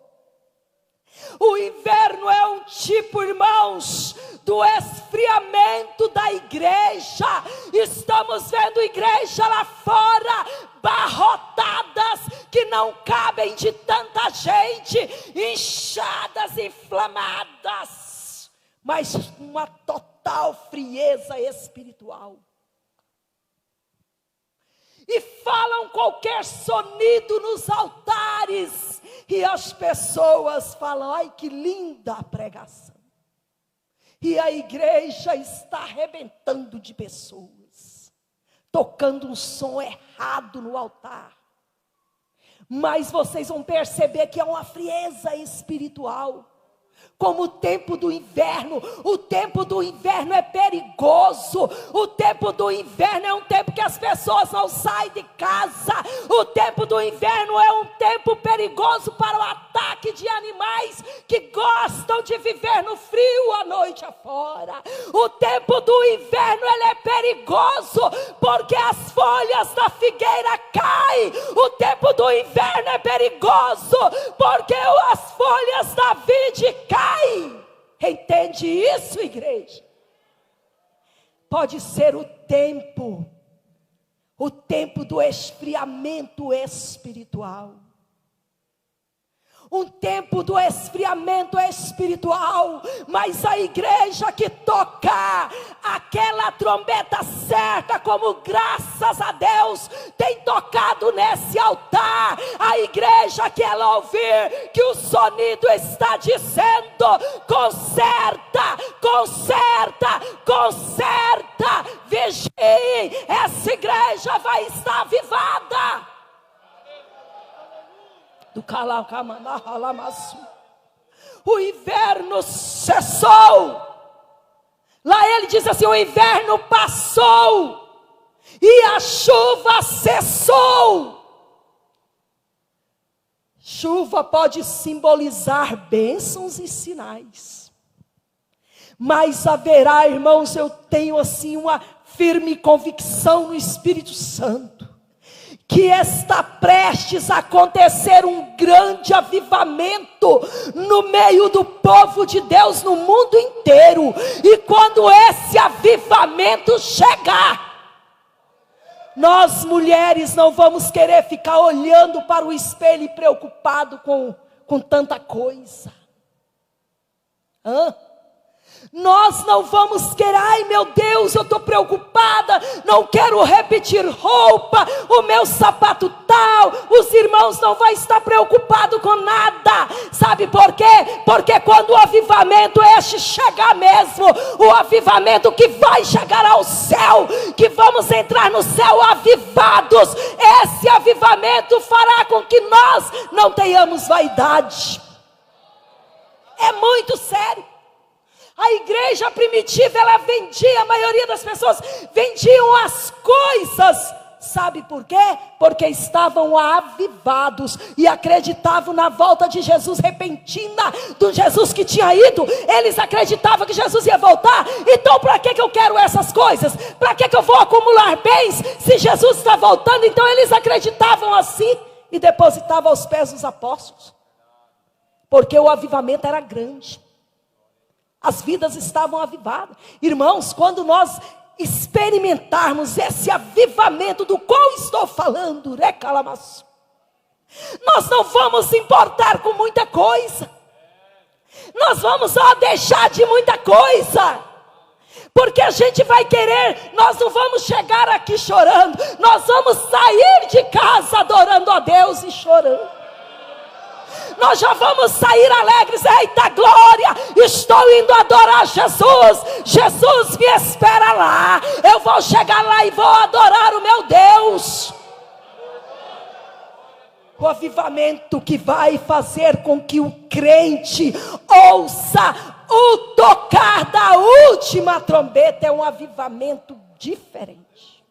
O inverno é um tipo, irmãos, do esfriamento da igreja. Estamos vendo igreja lá fora, barrotadas, que não cabem de tanta gente, inchadas, inflamadas, mas uma total frieza espiritual. E falam qualquer sonido nos altares, e as pessoas falam: ai, que linda a pregação. E a igreja está arrebentando de pessoas, tocando um som errado no altar. Mas vocês vão perceber que é uma frieza espiritual. Como o tempo do inverno. O tempo do inverno é perigoso. O tempo do inverno é um tempo que as pessoas não saem de casa. O tempo do inverno é um tempo perigoso para o ataque de animais que gostam de viver no frio a noite afora. O tempo do inverno, ele é perigoso porque as folhas da figueira caem. O tempo do inverno é perigoso porque as folhas da vide caem. Entende isso, igreja? Pode ser o tempo do esfriamento espiritual. Um tempo do esfriamento espiritual, mas a igreja que tocar aquela trombeta certa, como graças a Deus tem tocado nesse altar, a igreja que ela ouvir que o sonido está dizendo: conserta, conserta, conserta, vigiem, essa igreja vai estar avivada. O inverno cessou. Lá ele diz assim: o inverno passou e a chuva cessou. Chuva pode simbolizar bênçãos e sinais, mas haverá, irmãos, eu tenho assim uma firme convicção no Espírito Santo, que está prestes a acontecer um grande avivamento no meio do povo de Deus no mundo inteiro. E quando esse avivamento chegar, nós mulheres não vamos querer ficar olhando para o espelho e preocupado com tanta coisa. Nós não vamos querer, ai meu Deus, eu estou preocupada, não quero repetir roupa, o meu sapato tal, os irmãos não vão estar preocupados com nada. Sabe por quê? Porque quando o avivamento este chegar mesmo, o avivamento que vai chegar ao céu, que vamos entrar no céu avivados, esse avivamento fará com que nós não tenhamos vaidade. É muito sério. A igreja primitiva, ela vendia, a maioria das pessoas vendiam as coisas. Sabe por quê? Porque estavam avivados e acreditavam na volta de Jesus repentina, do Jesus que tinha ido. Eles acreditavam que Jesus ia voltar. Então para que eu quero essas coisas? Para que eu vou acumular bens se Jesus está voltando? Então eles acreditavam assim e depositavam aos pés dos apóstolos, porque o avivamento era grande. As vidas estavam avivadas. Irmãos, quando nós experimentarmos esse avivamento do qual estou falando, nós não vamos importar com muita coisa. Nós vamos deixar de muita coisa. Porque a gente vai querer, nós não vamos chegar aqui chorando. Nós vamos sair de casa adorando a Deus e chorando. Nós já vamos sair alegres. Eita glória, estou indo adorar Jesus. Jesus me espera lá. Eu vou chegar lá e vou adorar o meu Deus. O avivamento que vai fazer com que o crente ouça o tocar da última trombeta é um avivamento diferente.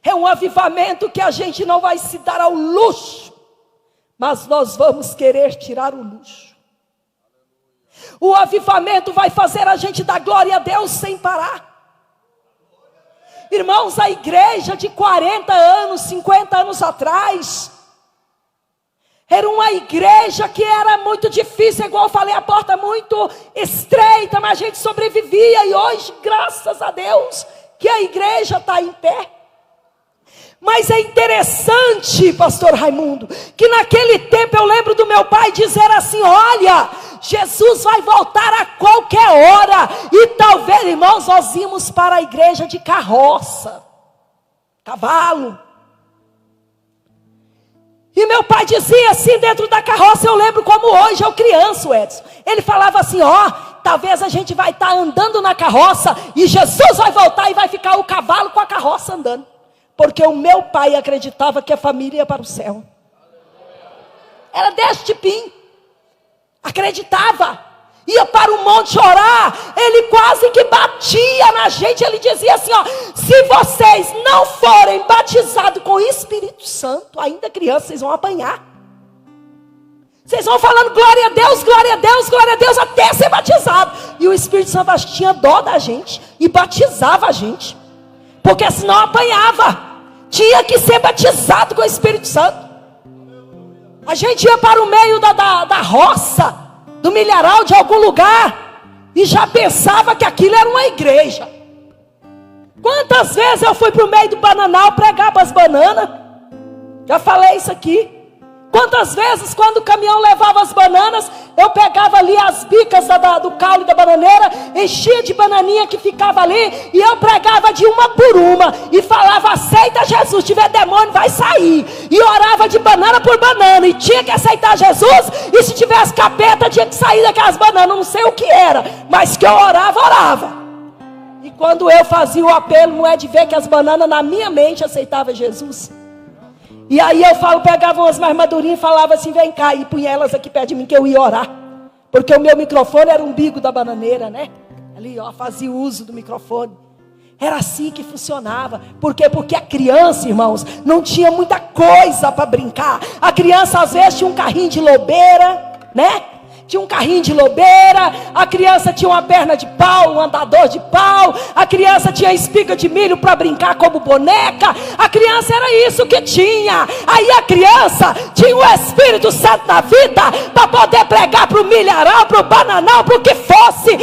É um avivamento que a gente não vai se dar ao luxo, mas nós vamos querer tirar o luxo. O avivamento vai fazer a gente dar glória a Deus sem parar. Irmãos, a igreja de 40 anos, 50 anos atrás, era uma igreja que era muito difícil, igual eu falei, a porta muito estreita, mas a gente sobrevivia. E hoje, graças a Deus, que a igreja está em pé. Mas é interessante, pastor Raimundo, que naquele tempo eu lembro do meu pai dizer assim: olha, Jesus vai voltar a qualquer hora. E talvez, irmãos, nós íamos para a igreja de carroça, cavalo. E meu pai dizia assim dentro da carroça, eu lembro como hoje, eu criança, Edson. Ele falava assim: ó, talvez a gente vai estar andando na carroça e Jesus vai voltar e vai ficar o cavalo com a carroça andando. Porque o meu pai acreditava que a família ia para o céu. Era deste tipinho. Acreditava. Ia para o monte orar. Ele quase que batia na gente. Ele dizia assim: ó, se vocês não forem batizados com o Espírito Santo, ainda crianças, vocês vão apanhar. Vocês vão falando glória a Deus, glória a Deus, glória a Deus, até ser batizado. E o Espírito Santo acho que tinha dó da gente e batizava a gente, porque senão apanhava. Tinha que ser batizado com o Espírito Santo. A gente ia para o meio da roça, do milharal, de algum lugar, e já pensava que aquilo era uma igreja. Quantas vezes eu fui para o meio do bananal pregar para as bananas? Já falei isso aqui. Quantas vezes, quando o caminhão levava as bananas, eu pegava ali as bicas do caule da bananeira, enchia de bananinha que ficava ali, e eu pregava de uma por uma, e falava: aceita Jesus, tiver demônio vai sair. E orava de banana por banana, e tinha que aceitar Jesus, e se tivesse capeta tinha que sair daquelas bananas, não sei o que era, mas que eu orava. E quando eu fazia o apelo, não é de ver que as bananas na minha mente aceitavam Jesus. E aí eu pegava umas mais madurinhas e falava assim: vem cá, e punha elas aqui perto de mim que eu ia orar. Porque o meu microfone era o umbigo da bananeira, né? Ali, ó, fazia uso do microfone. Era assim que funcionava. Por quê? Porque a criança, irmãos, não tinha muita coisa para brincar. A criança às vezes tinha um carrinho de lobeira, né? Tinha um carrinho de lobeira, a criança tinha uma perna de pau, um andador de pau, a criança tinha espiga de milho para brincar como boneca, a criança era isso que tinha. Aí a criança tinha o Espírito Santo na vida para poder pregar para o milharal, para o bananal, para o que fosse.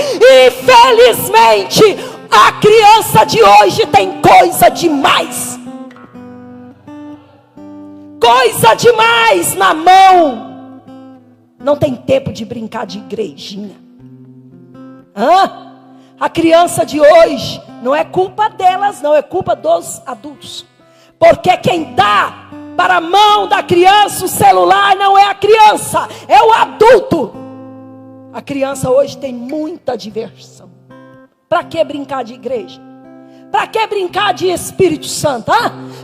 Infelizmente, a criança de hoje tem coisa demais. Coisa demais na mão. Não tem tempo de brincar de igrejinha. A criança de hoje, não é culpa delas, não, é culpa dos adultos. Porque quem dá para a mão da criança o celular não é a criança, é o adulto. A criança hoje tem muita diversão. Para que brincar de igreja? Para que brincar de Espírito Santo?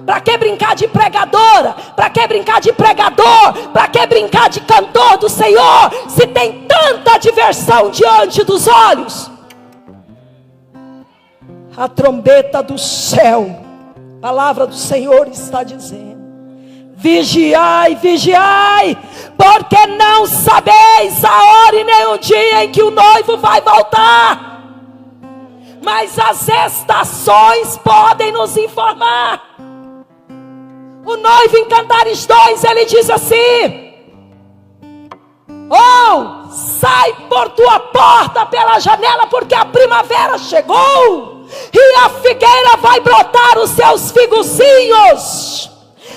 Para que brincar de pregadora? Para que brincar de pregador? Para que brincar de cantor do Senhor? Se tem tanta diversão diante dos olhos. A trombeta do céu, a palavra do Senhor está dizendo: vigiai, vigiai, porque não sabeis a hora e nem o dia em que o noivo vai voltar. Mas as estações podem nos informar. O noivo em Cantares 2, ele diz assim: sai por tua porta pela janela, porque a primavera chegou e a figueira vai brotar os seus figozinhos.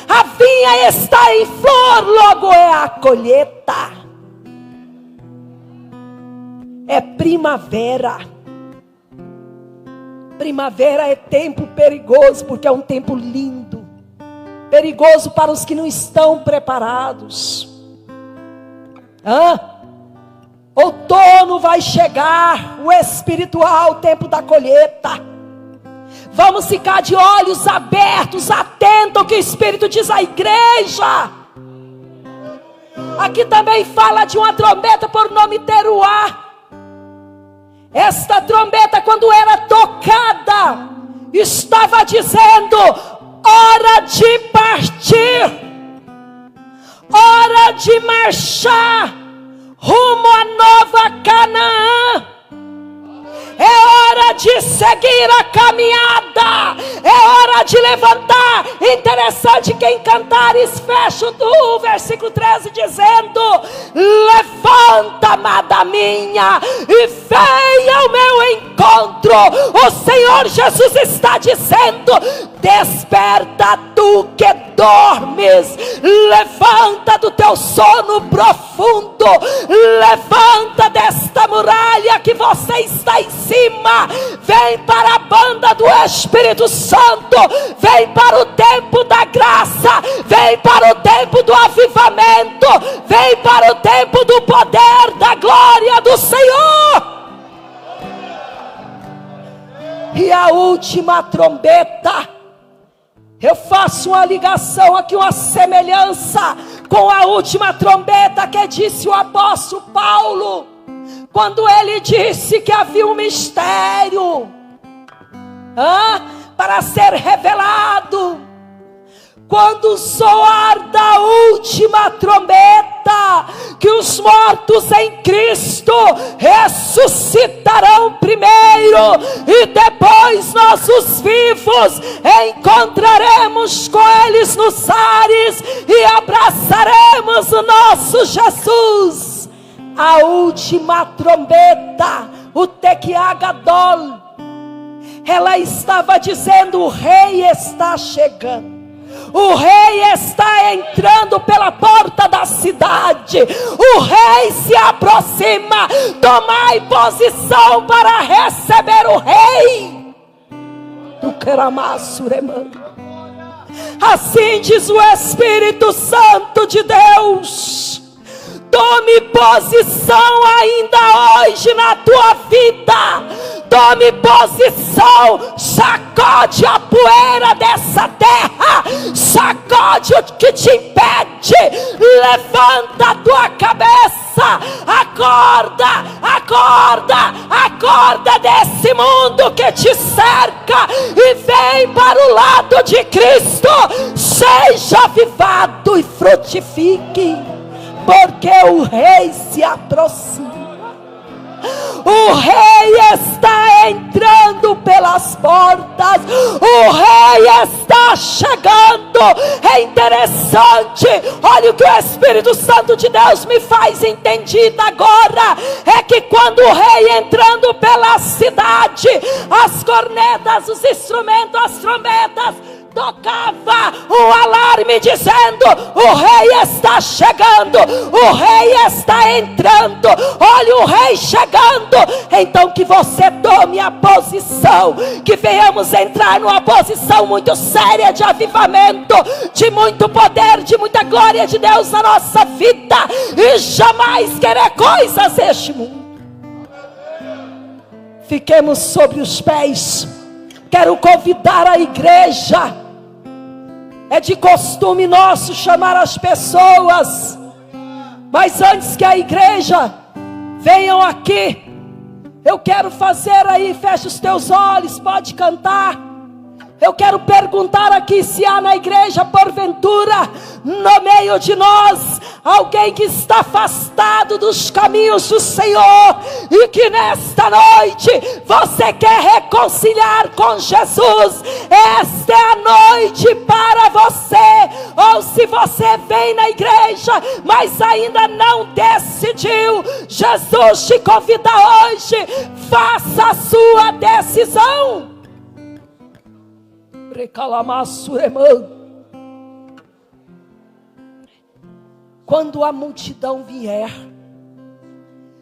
A vinha está em flor, logo é a colheita. É primavera. Primavera é tempo perigoso, porque é um tempo lindo. Perigoso para os que não estão preparados. Outono vai chegar, o espiritual, o tempo da colheita. Vamos ficar de olhos abertos, atentos ao que o Espírito diz à igreja. Aqui também fala de uma trombeta por nome Teruá. Esta trombeta, quando era tocada, estava dizendo: hora de partir, hora de marchar rumo à nova Canaã. É hora de seguir a caminhada. É hora de levantar. Interessante que em Cantares fecha o versículo 13 dizendo: levanta, amada minha, e venha ao meu encontro. O Senhor Jesus está dizendo: desperta tu que dormes, levanta do teu sono profundo, levanta desta muralha que você está em cima, vem para a banda do Espírito Santo, vem para o tempo da graça, vem para o tempo do avivamento, vem para o tempo do poder, da glória do Senhor. E a última trombeta, eu faço uma ligação aqui, uma semelhança com a última trombeta que disse o apóstolo Paulo, quando ele disse que havia um mistério para ser revelado. Quando soar da última trombeta, que os mortos em Cristo ressuscitarão primeiro, e depois nós os vivos encontraremos com eles nos ares e abraçaremos o nosso Jesus. A última trombeta, o Tequiagadol, ela estava dizendo: o rei está chegando. O rei está entrando pela porta da cidade. O rei se aproxima. Tomai posição para receber o rei. Do Keramassuremã. Assim diz o Espírito Santo de Deus: tome posição ainda hoje na tua vida. Tome posição, sacode a poeira dessa terra, sacode o que te impede, levanta a tua cabeça, acorda, acorda, acorda desse mundo que te cerca e vem para o lado de Cristo. Seja avivado e frutifique, porque o rei se aproxima. O rei está entrando pelas portas. O rei está chegando. É interessante. Olha o que o Espírito Santo de Deus me faz entender agora. É que quando o rei entrando pela cidade, as cornetas, os instrumentos, as trombetas, tocava um alarme Senhor me dizendo: o rei está chegando, o rei está entrando, olha o rei chegando. Então que você tome a posição, que venhamos entrar numa posição muito séria de avivamento, de muito poder, de muita glória de Deus na nossa vida, e jamais querer coisas deste mundo. Fiquemos sobre os pés. Quero convidar a igreja. É de costume nosso chamar as pessoas, mas antes que a igreja venham aqui, eu quero fazer aí, fecha os teus olhos, pode cantar. Eu quero perguntar aqui se há na igreja, porventura, no meio de nós, alguém que está afastado dos caminhos do Senhor, e que nesta noite você quer reconciliar com Jesus. Esta é a noite para você. Ou se você vem na igreja, mas ainda não decidiu, Jesus te convida hoje, faça a sua decisão. Quando a multidão vier,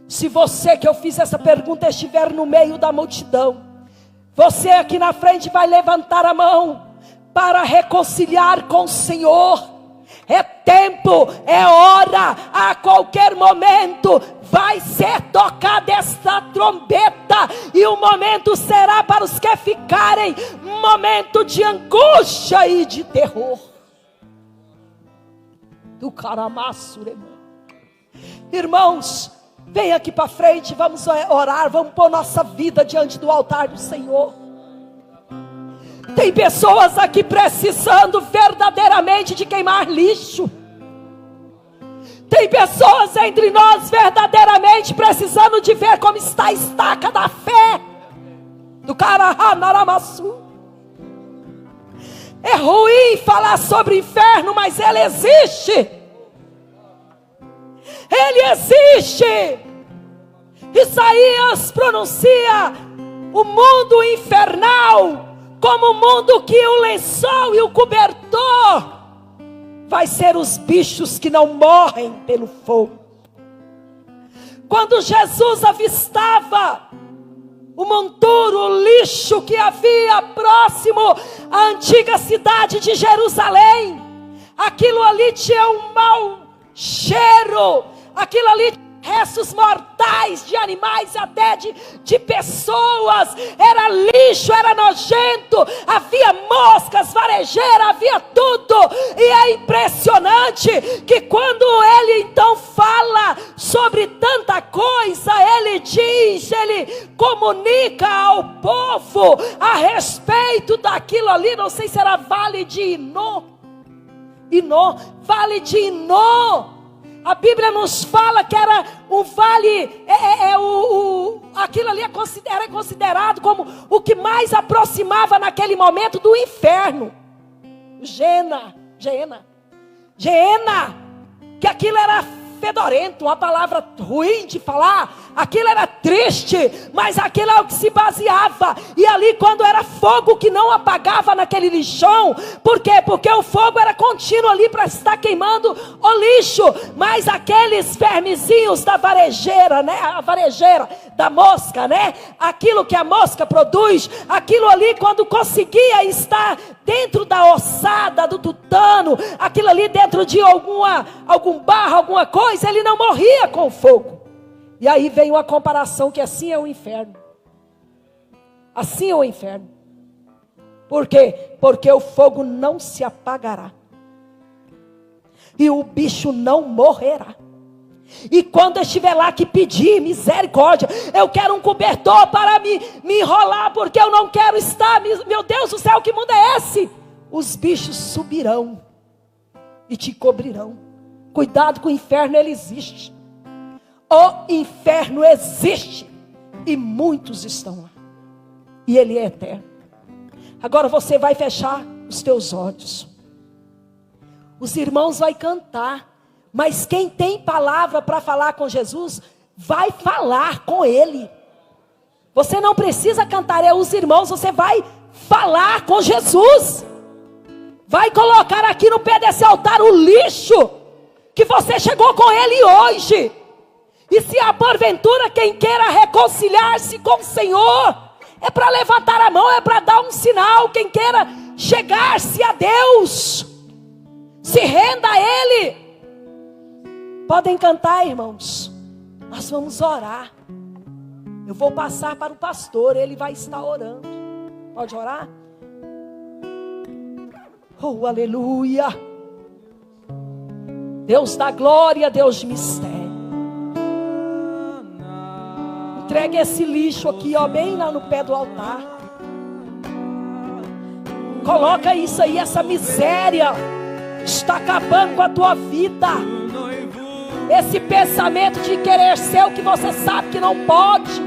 se você que eu fiz essa pergunta estiver no meio da multidão, você aqui na frente vai levantar a mão para reconciliar com o Senhor. É tempo, é hora, a qualquer momento vai ser tocada esta trombeta, e o momento será para os que ficarem, momento de angústia e de terror. Do Caramaçurema. Irmãos, vem aqui para frente, vamos orar, vamos pôr nossa vida diante do altar do Senhor. Tem pessoas aqui precisando verdadeiramente de queimar lixo. Tem pessoas entre nós verdadeiramente precisando de ver como está a estaca da fé. Do Carahanaramassu. É ruim falar sobre o inferno, mas ele existe. Ele existe. Isaías pronuncia o mundo infernal como o mundo que o lençol e o cobertor vai ser os bichos que não morrem pelo fogo. Quando Jesus avistava o monturo, o lixo que havia próximo à antiga cidade de Jerusalém, aquilo ali tinha um mau cheiro, aquilo ali restos mortais de animais e até de pessoas, era lixo, era nojento, havia moscas, varejeira, havia tudo. E é impressionante que quando ele então fala sobre tanta coisa, ele diz, ele comunica ao povo a respeito daquilo ali. Não sei se era Vale de Hinnom, Vale de Hinnom. A Bíblia nos fala que era um vale, aquilo ali era considerado como o que mais aproximava naquele momento do inferno. Geena, que aquilo era fedorento, uma palavra ruim de falar, aquilo era triste, mas aquilo é o que se baseava. E ali quando era fogo que não apagava naquele lixão, por quê? Porque o fogo era contínuo ali para estar queimando o lixo, mas aqueles vermezinhos da varejeira, né? A varejeira da mosca, né? Aquilo que a mosca produz, aquilo ali quando conseguia estar dentro da ossada, do tutano, aquilo ali dentro de algum barro, alguma coisa, ele não morria com o fogo. E aí vem uma comparação que assim é o inferno. Assim é o inferno. Por quê? Porque o fogo não se apagará. E o bicho não morrerá. E quando eu estiver lá que pedir misericórdia, eu quero um cobertor para me enrolar, porque eu não quero estar, meu Deus do céu, que mundo é esse? Os bichos subirão e te cobrirão. Cuidado com o inferno, ele existe. O inferno existe e muitos estão lá. E ele é eterno. Agora você vai fechar os teus olhos. Os irmãos vão cantar. Mas quem tem palavra para falar com Jesus, vai falar com ele. Você não precisa cantar, é os irmãos, você vai falar com Jesus. vai colocar aqui no pé desse altar o lixo que você chegou com ele hoje. E se há porventura quem queira reconciliar-se com o Senhor, é para levantar a mão, é para dar um sinal. Quem queira chegar-se a Deus, se renda a Ele. Podem cantar, irmãos. Nós vamos orar. Eu vou passar para o pastor, ele vai estar orando. Pode orar? Oh, aleluia. Deus da glória, Deus de mistério. Entregue esse lixo aqui, ó, bem lá no pé do altar. Coloca isso aí, essa miséria está acabando com a tua vida. Esse pensamento de querer ser o que você sabe que não pode.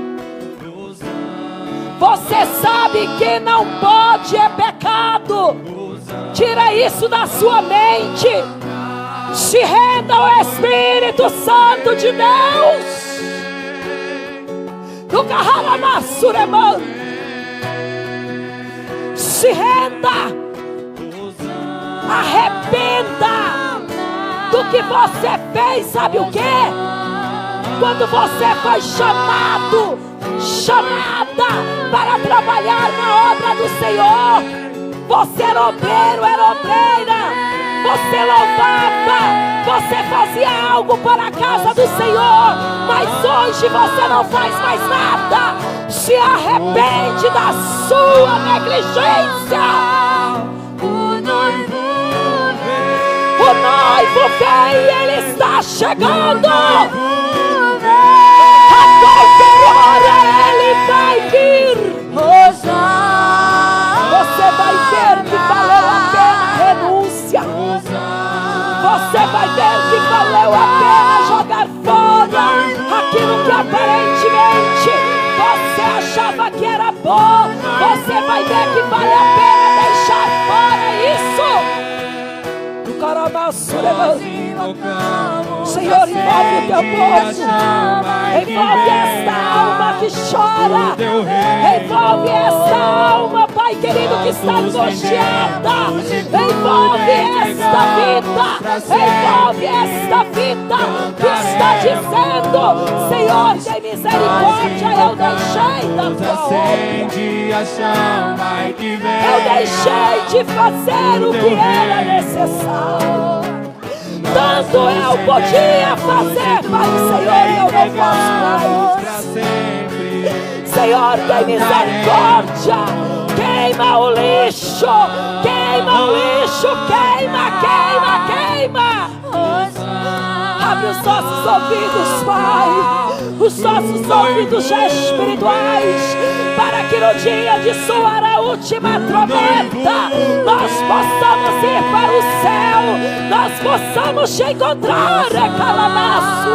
Você sabe que não pode, é pecado. Tira isso da sua mente. Se renda ao Espírito Santo de Deus. Do Carraramassureman. Se renda. Arrependa do que você fez. Sabe o que? Quando você foi chamada para trabalhar na obra do Senhor, você era obreiro, era obreira, você louvava, você fazia algo para a casa do Senhor, mas hoje você não faz mais nada. Se arrepende da sua negligência. O noivo vem, ele está chegando. A qualquer hora ele vai vir. Você vai ver que valeu a pena a renúncia. Você vai ver que valeu a pena jogar fora aquilo que aparentemente você achava que era bom. Você vai ver que vale a pena deixar fora isso. Senhor, envolve o teu povo. Envolve esta alma que chora. Envolve esta alma, Pai querido, que está angustiada. Envolve esta vida. Envolve esta vida que está dizendo: Senhor, tem misericórdia. Eu deixei da tua obra. Eu deixei de fazer o que era necessário. Tanto eu podia fazer, Pai, Senhor, e eu não posso mais. Senhor, tem misericórdia. Queima o lixo. Queima o lixo. Queima, queima, queima. Abre os nossos ouvidos, Pai. Os nossos ouvidos espirituais, para que no dia de soar a última trombeta, nós possamos ir para o céu, nós possamos te encontrar. É calamaço,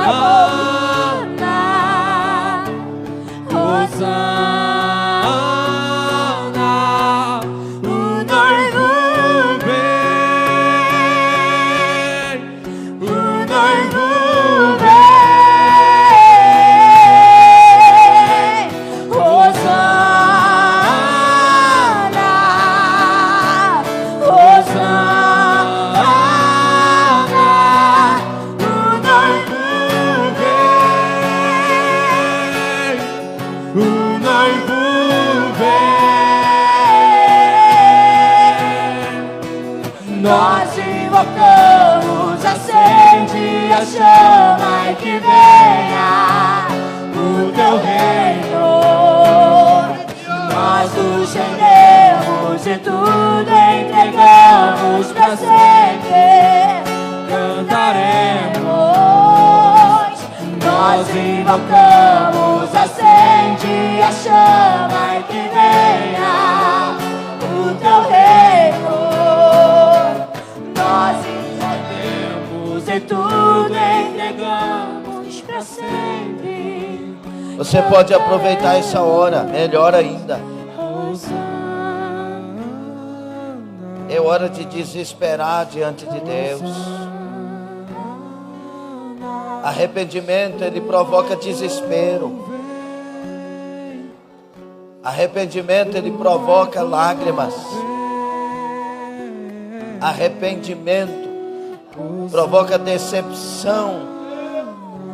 Nós invocamos, acende a chama e que venha o teu reino. Nós nos rendemos e tudo entregamos pra sempre. Cantaremos. Nós invocamos, acende a chama e que venha o teu reino. Nós entendemos e tudo entregamos pra sempre. Você pode aproveitar essa hora, melhor ainda. É hora de desesperar diante de Deus. Arrependimento, ele provoca desespero. Arrependimento, ele provoca lágrimas. arrependimento, provoca decepção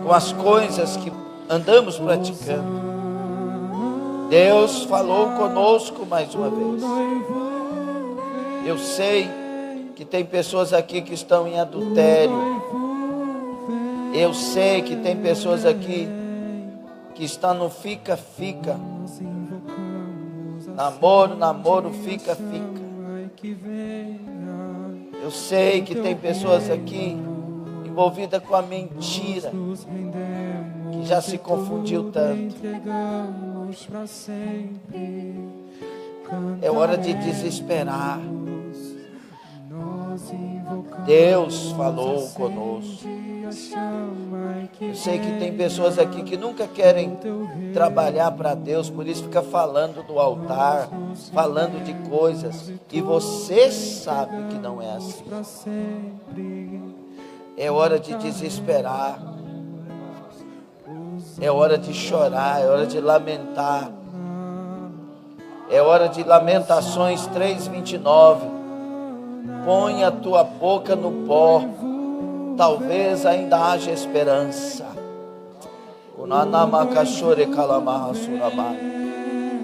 com as coisas que andamos praticando. Deus falou conosco mais uma vez. Eu sei que tem pessoas aqui que estão em adultério. Eu sei que tem pessoas aqui que estão no fica-fica. Namoro, fica-fica. Eu sei que tem pessoas aqui envolvidas com a mentira, que já se confundiu tanto. É hora de desesperar. Deus falou conosco. Eu sei que tem pessoas aqui que nunca querem trabalhar para Deus, por isso fica falando do altar, falando de coisas, e você sabe que não é assim. É hora de desesperar. É hora de chorar, é hora de lamentar. É hora de Lamentações 3:29. Põe a tua boca no pó, talvez ainda haja esperança.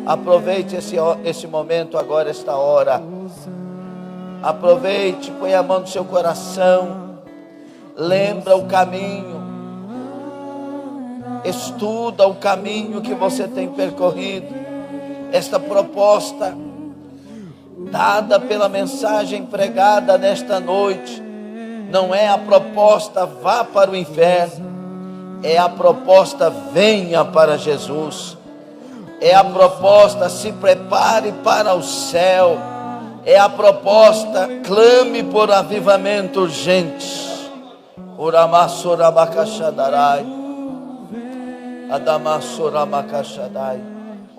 Aproveite esse momento agora, esta hora. Aproveite, põe a mão no seu coração. Lembra o caminho. Estuda o caminho que você tem percorrido. Esta proposta dada pela mensagem pregada nesta noite não é a proposta vá para o inferno, é a proposta venha para Jesus, é a proposta se prepare para o céu, é a proposta clame por avivamento urgente.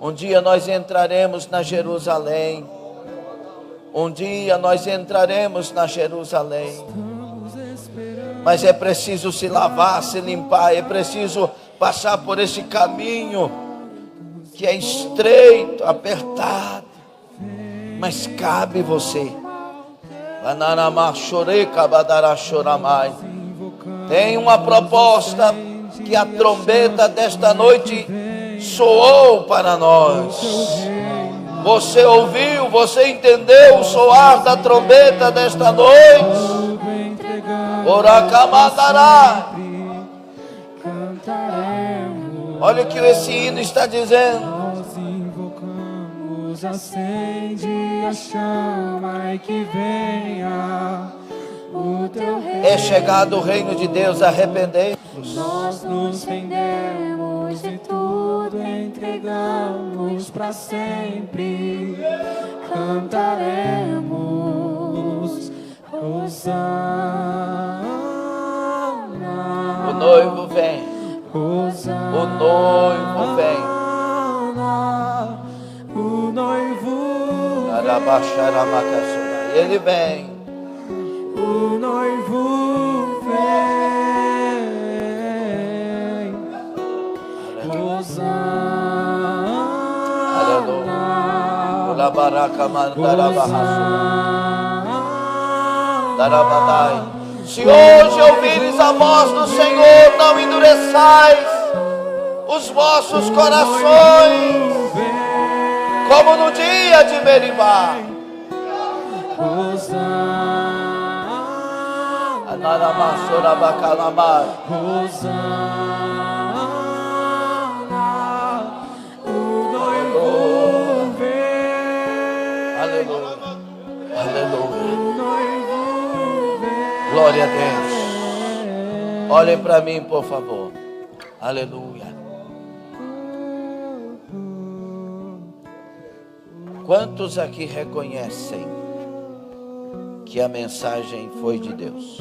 Um dia nós entraremos na Jerusalém. Um dia nós entraremos na Jerusalém. Mas é preciso se lavar, se limpar. É preciso passar por esse caminho que é estreito, apertado. Mas cabe você. Tem uma proposta que a trombeta desta noite soou para nós. Você ouviu, você entendeu o soar da trombeta desta noite? Oracamandará. Olha o que esse hino está dizendo. Nós invocamos, acende a chama e que venha o teu reino. É chegado o reino de Deus, arrependei-vos. Nós nos rendemos e tudo entregamos para sempre. Cantaremos Hosana. O noivo vem. Hosana. O noivo vem. O noivo vem. Ele vem. O noivo vem. Hosana. Aleluia. Ola baraka mandara darabadai. Se hoje ouvires a voz do Senhor, não endureçais os vossos corações, como no dia de Meribá. Anaramassora bacalamar. Aleluia. Aleluia. Glória a Deus. Olhem para mim, por favor. Aleluia. Quantos aqui reconhecem que a mensagem foi de Deus?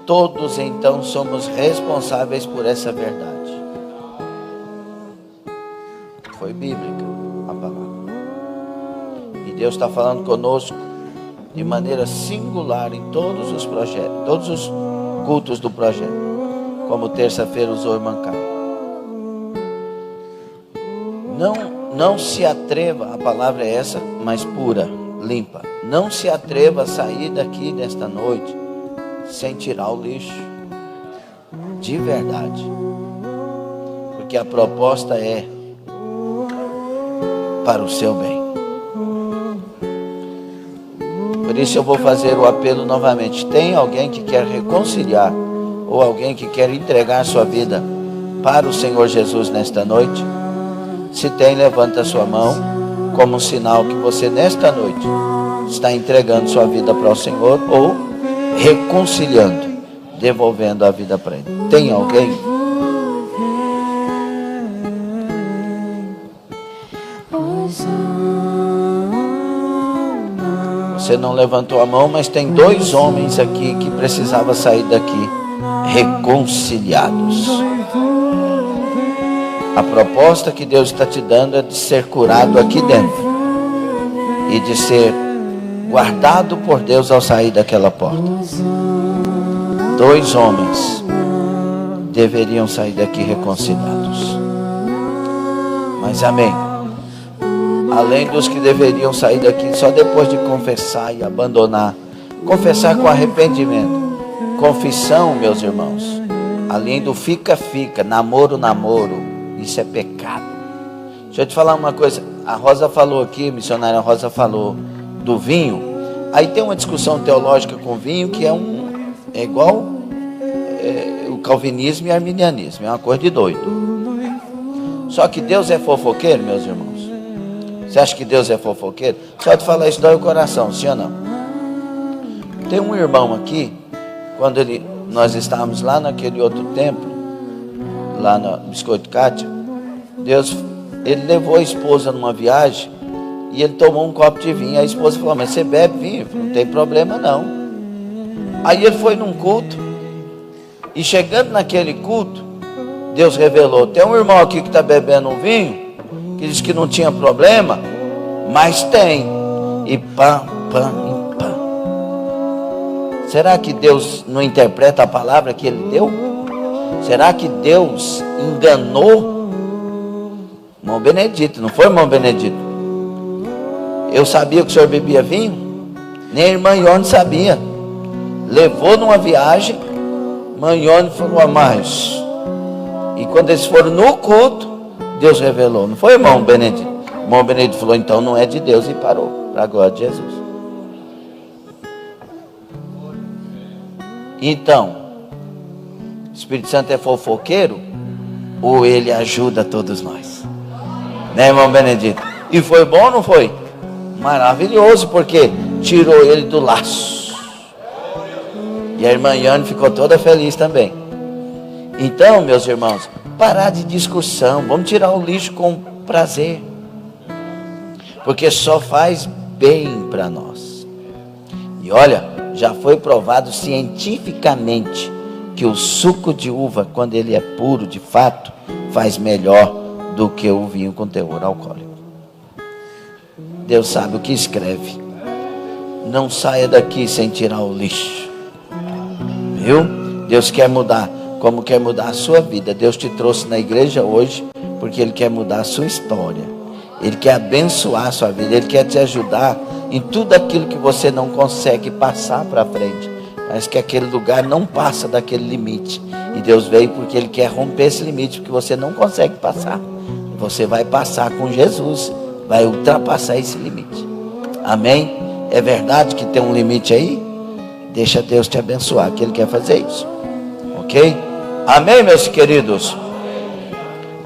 Todos então somos responsáveis por essa verdade. Foi bíblica a palavra. E Deus está falando conosco de maneira singular em todos os projetos, todos os cultos do projeto, como terça-feira usou irmã Carla. Não se atreva, a palavra é essa, mas pura. limpa. Não se atreva a sair daqui nesta noite sem tirar o lixo. De verdade. Porque a proposta é para o seu bem. Por isso eu vou fazer o apelo novamente. Tem alguém que quer reconciliar ou alguém que quer entregar sua vida para o Senhor Jesus nesta noite? Se tem, levanta a sua mão como um sinal que você nesta noite está entregando sua vida para o Senhor ou reconciliando, devolvendo a vida para Ele. Tem alguém? Você não levantou a mão, mas tem 2 homens aqui que precisavam sair daqui reconciliados. A proposta que Deus está te dando é de ser curado aqui dentro e de ser guardado por Deus ao sair daquela porta. 2 homens deveriam sair daqui reconciliados. Mas amém. Além dos que deveriam sair daqui só depois de confessar e abandonar. Confessar com arrependimento. Confissão, meus irmãos. Além do fica-fica, namoro, isso é pecado. Deixa eu te falar uma coisa. A Rosa falou aqui, a missionária Rosa falou do vinho. Aí tem uma discussão teológica com vinho que é igual o calvinismo e o arminianismo. É uma coisa de doido. Só que Deus é fofoqueiro, meus irmãos. Você acha que Deus é fofoqueiro? Só te falar isso dói o coração, sim ou não? Tem um irmão aqui, quando nós estávamos lá naquele outro templo, lá no Biscoito Cátia, ele levou a esposa numa viagem e ele tomou um copo de vinho. A esposa falou: mas você bebe vinho? Não tem problema não. Aí ele foi num culto e chegando naquele culto, Deus revelou: tem um irmão aqui que está bebendo um vinho, que diz que não tinha problema, mas tem. E pá. Será que Deus não interpreta a palavra que ele deu? Será que Deus enganou? Irmão Benedito, não foi, irmão Benedito? Eu sabia que o senhor bebia vinho? Nem a irmã Ione sabia. Levou numa viagem, irmã Ione falou: mas. E quando eles foram no culto, Deus revelou. Não foi, irmão Benedito? O irmão Benedito falou: então não é de Deus, e parou, para a glória de Jesus. Então, o Espírito Santo é fofoqueiro ou ele ajuda todos nós? Né, irmão Benedito? E foi bom ou não foi? Maravilhoso, porque tirou ele do laço. E a irmã Iane ficou toda feliz também. Então, meus irmãos, parar de discussão, vamos tirar o lixo com prazer, porque só faz bem para nós. E olha, já foi provado cientificamente que o suco de uva, quando ele é puro de fato, faz melhor do que o vinho com teor alcoólico. Deus sabe o que escreve. Não saia daqui sem tirar o lixo, viu? Deus quer mudar, como quer mudar a sua vida. Deus te trouxe na igreja hoje porque Ele quer mudar a sua história. Ele quer abençoar a sua vida. Ele quer te ajudar em tudo aquilo que você não consegue passar para frente. Parece que aquele lugar não passa daquele limite. E Deus veio porque Ele quer romper esse limite, porque você não consegue passar. Você vai passar com Jesus, vai ultrapassar esse limite. Amém? É verdade que tem um limite aí? Deixa Deus te abençoar, que Ele quer fazer isso. Ok? Amém, meus queridos?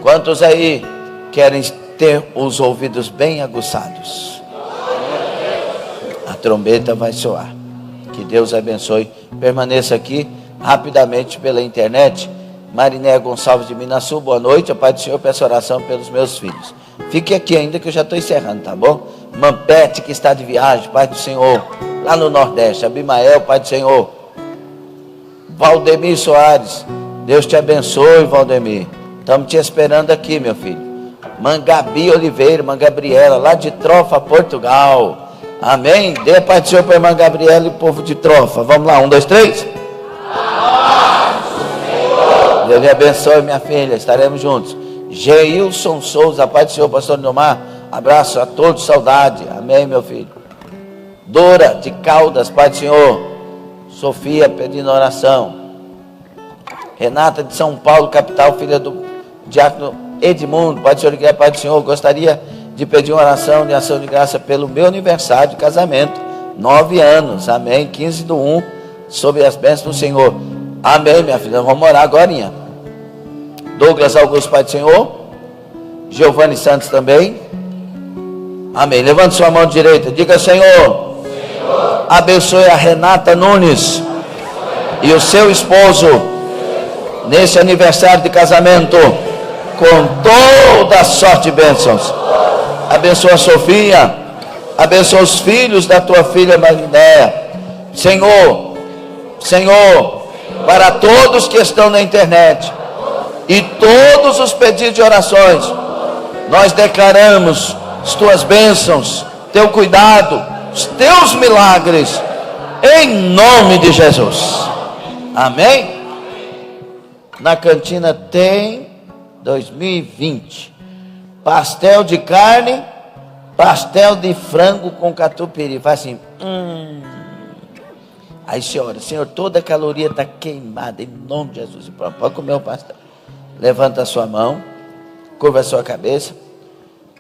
Quantos aí querem ter os ouvidos bem aguçados? A trombeta vai soar. Que Deus abençoe. Permaneça aqui rapidamente pela internet. Mariné Gonçalves de Minasul, boa noite. A paz do Senhor, peço oração pelos meus filhos. Fique aqui ainda que eu já estou encerrando, tá bom? Mampete, que está de viagem, paz do Senhor, lá no Nordeste. Abimael, paz do Senhor. Valdemir Soares, Deus te abençoe, Valdemir. Estamos te esperando aqui, meu filho. Mangabi Oliveira, irmã Gabriela, lá de Trofa, Portugal. Amém? Dê a paz do Senhor para a irmã Gabriela e o povo de Trofa. Vamos lá, 1, 2, 3. Deus lhe abençoe, minha filha, estaremos juntos. Geilson Souza, a paz do Senhor, pastor Neomar. Abraço a todos, saudade. Amém, meu filho. Dora de Caldas, Pai do Senhor. Sofia pedindo oração. Renata de São Paulo, capital, filha do diácono Edmundo, Pai do Senhor, igreja, Pai do Senhor. Gostaria de pedir uma oração de ação de graça pelo meu aniversário de casamento, 9 anos, amém, 15/1, sob as bênçãos do Senhor. Amém, minha filha, vamos orar agorinha. Douglas Augusto, Pai do Senhor. Giovanni Santos também. Amém. Levante sua mão direita. Diga: Senhor, abençoe a Renata Nunes e o seu esposo nesse aniversário de casamento com toda a sorte de bênçãos. Abençoa a Sofia. Abençoa os filhos da tua filha Marinéia. Senhor, para todos que estão na internet e todos os pedidos de orações, nós declaramos as tuas bênçãos, teu cuidado, os teus milagres, em nome de Jesus. Amém? Na cantina tem 2020 pastel de carne, pastel de frango com catupiry. Faz assim, Aí você ora: Senhor, toda a caloria está queimada, em nome de Jesus. Pode comer o pastel. Levanta a sua mão, curva a sua cabeça.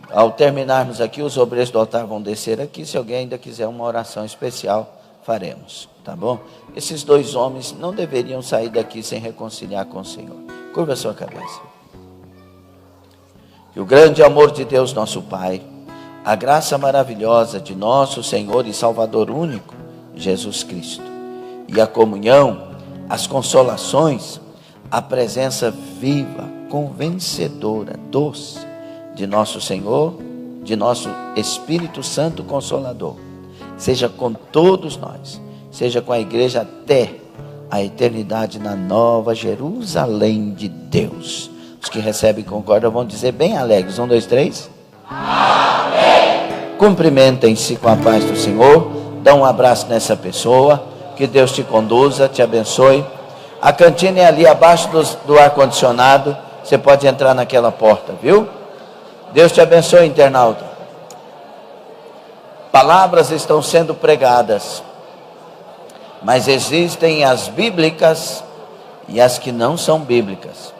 Ao terminarmos aqui, os obreiros do altar vão descer aqui. Se alguém ainda quiser uma oração especial, faremos, tá bom? Esses 2 homens não deveriam sair daqui sem reconciliar com o Senhor. Curva a sua cabeça. Que o grande amor de Deus, nosso Pai, a graça maravilhosa de nosso Senhor e Salvador único, Jesus Cristo, e a comunhão, as consolações, a presença viva, convencedora, doce de nosso Senhor, de nosso Espírito Santo Consolador, seja com todos nós, seja com a igreja até a eternidade na Nova Jerusalém de Deus. Os que recebem concordam vão dizer bem alegres: 1, 2, 3. Amém. Cumprimentem-se com a paz do Senhor. Dá um abraço nessa pessoa. Que Deus te conduza, te abençoe. A cantina é ali abaixo do ar-condicionado. Você pode entrar naquela porta, viu? Deus te abençoe, internauta. Palavras estão sendo pregadas, mas existem as bíblicas e as que não são bíblicas.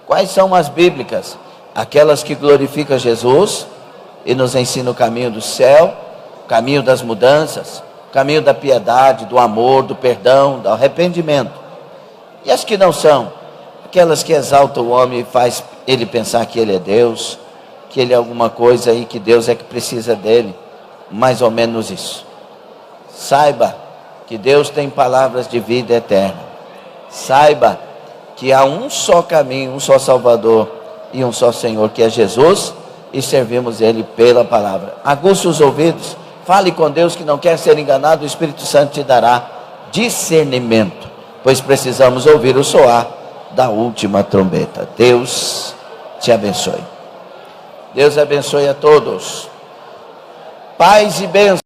Quais são as bíblicas? Aquelas que glorificam Jesus e nos ensinam o caminho do céu, o caminho das mudanças, o caminho da piedade, do amor, do perdão, do arrependimento. E as que não são? Aquelas que exaltam o homem e faz ele pensar que ele é Deus, que ele é alguma coisa aí, que Deus é que precisa dele. Mais ou menos isso. Saiba que Deus tem palavras de vida eterna. Saiba que há um só caminho, um só Salvador e um só Senhor, que é Jesus, e servimos Ele pela palavra. Aguça os ouvidos, fale com Deus, que não quer ser enganado. O Espírito Santo te dará discernimento, pois precisamos ouvir o soar da última trombeta. Deus te abençoe. Deus abençoe a todos. Paz e bênção.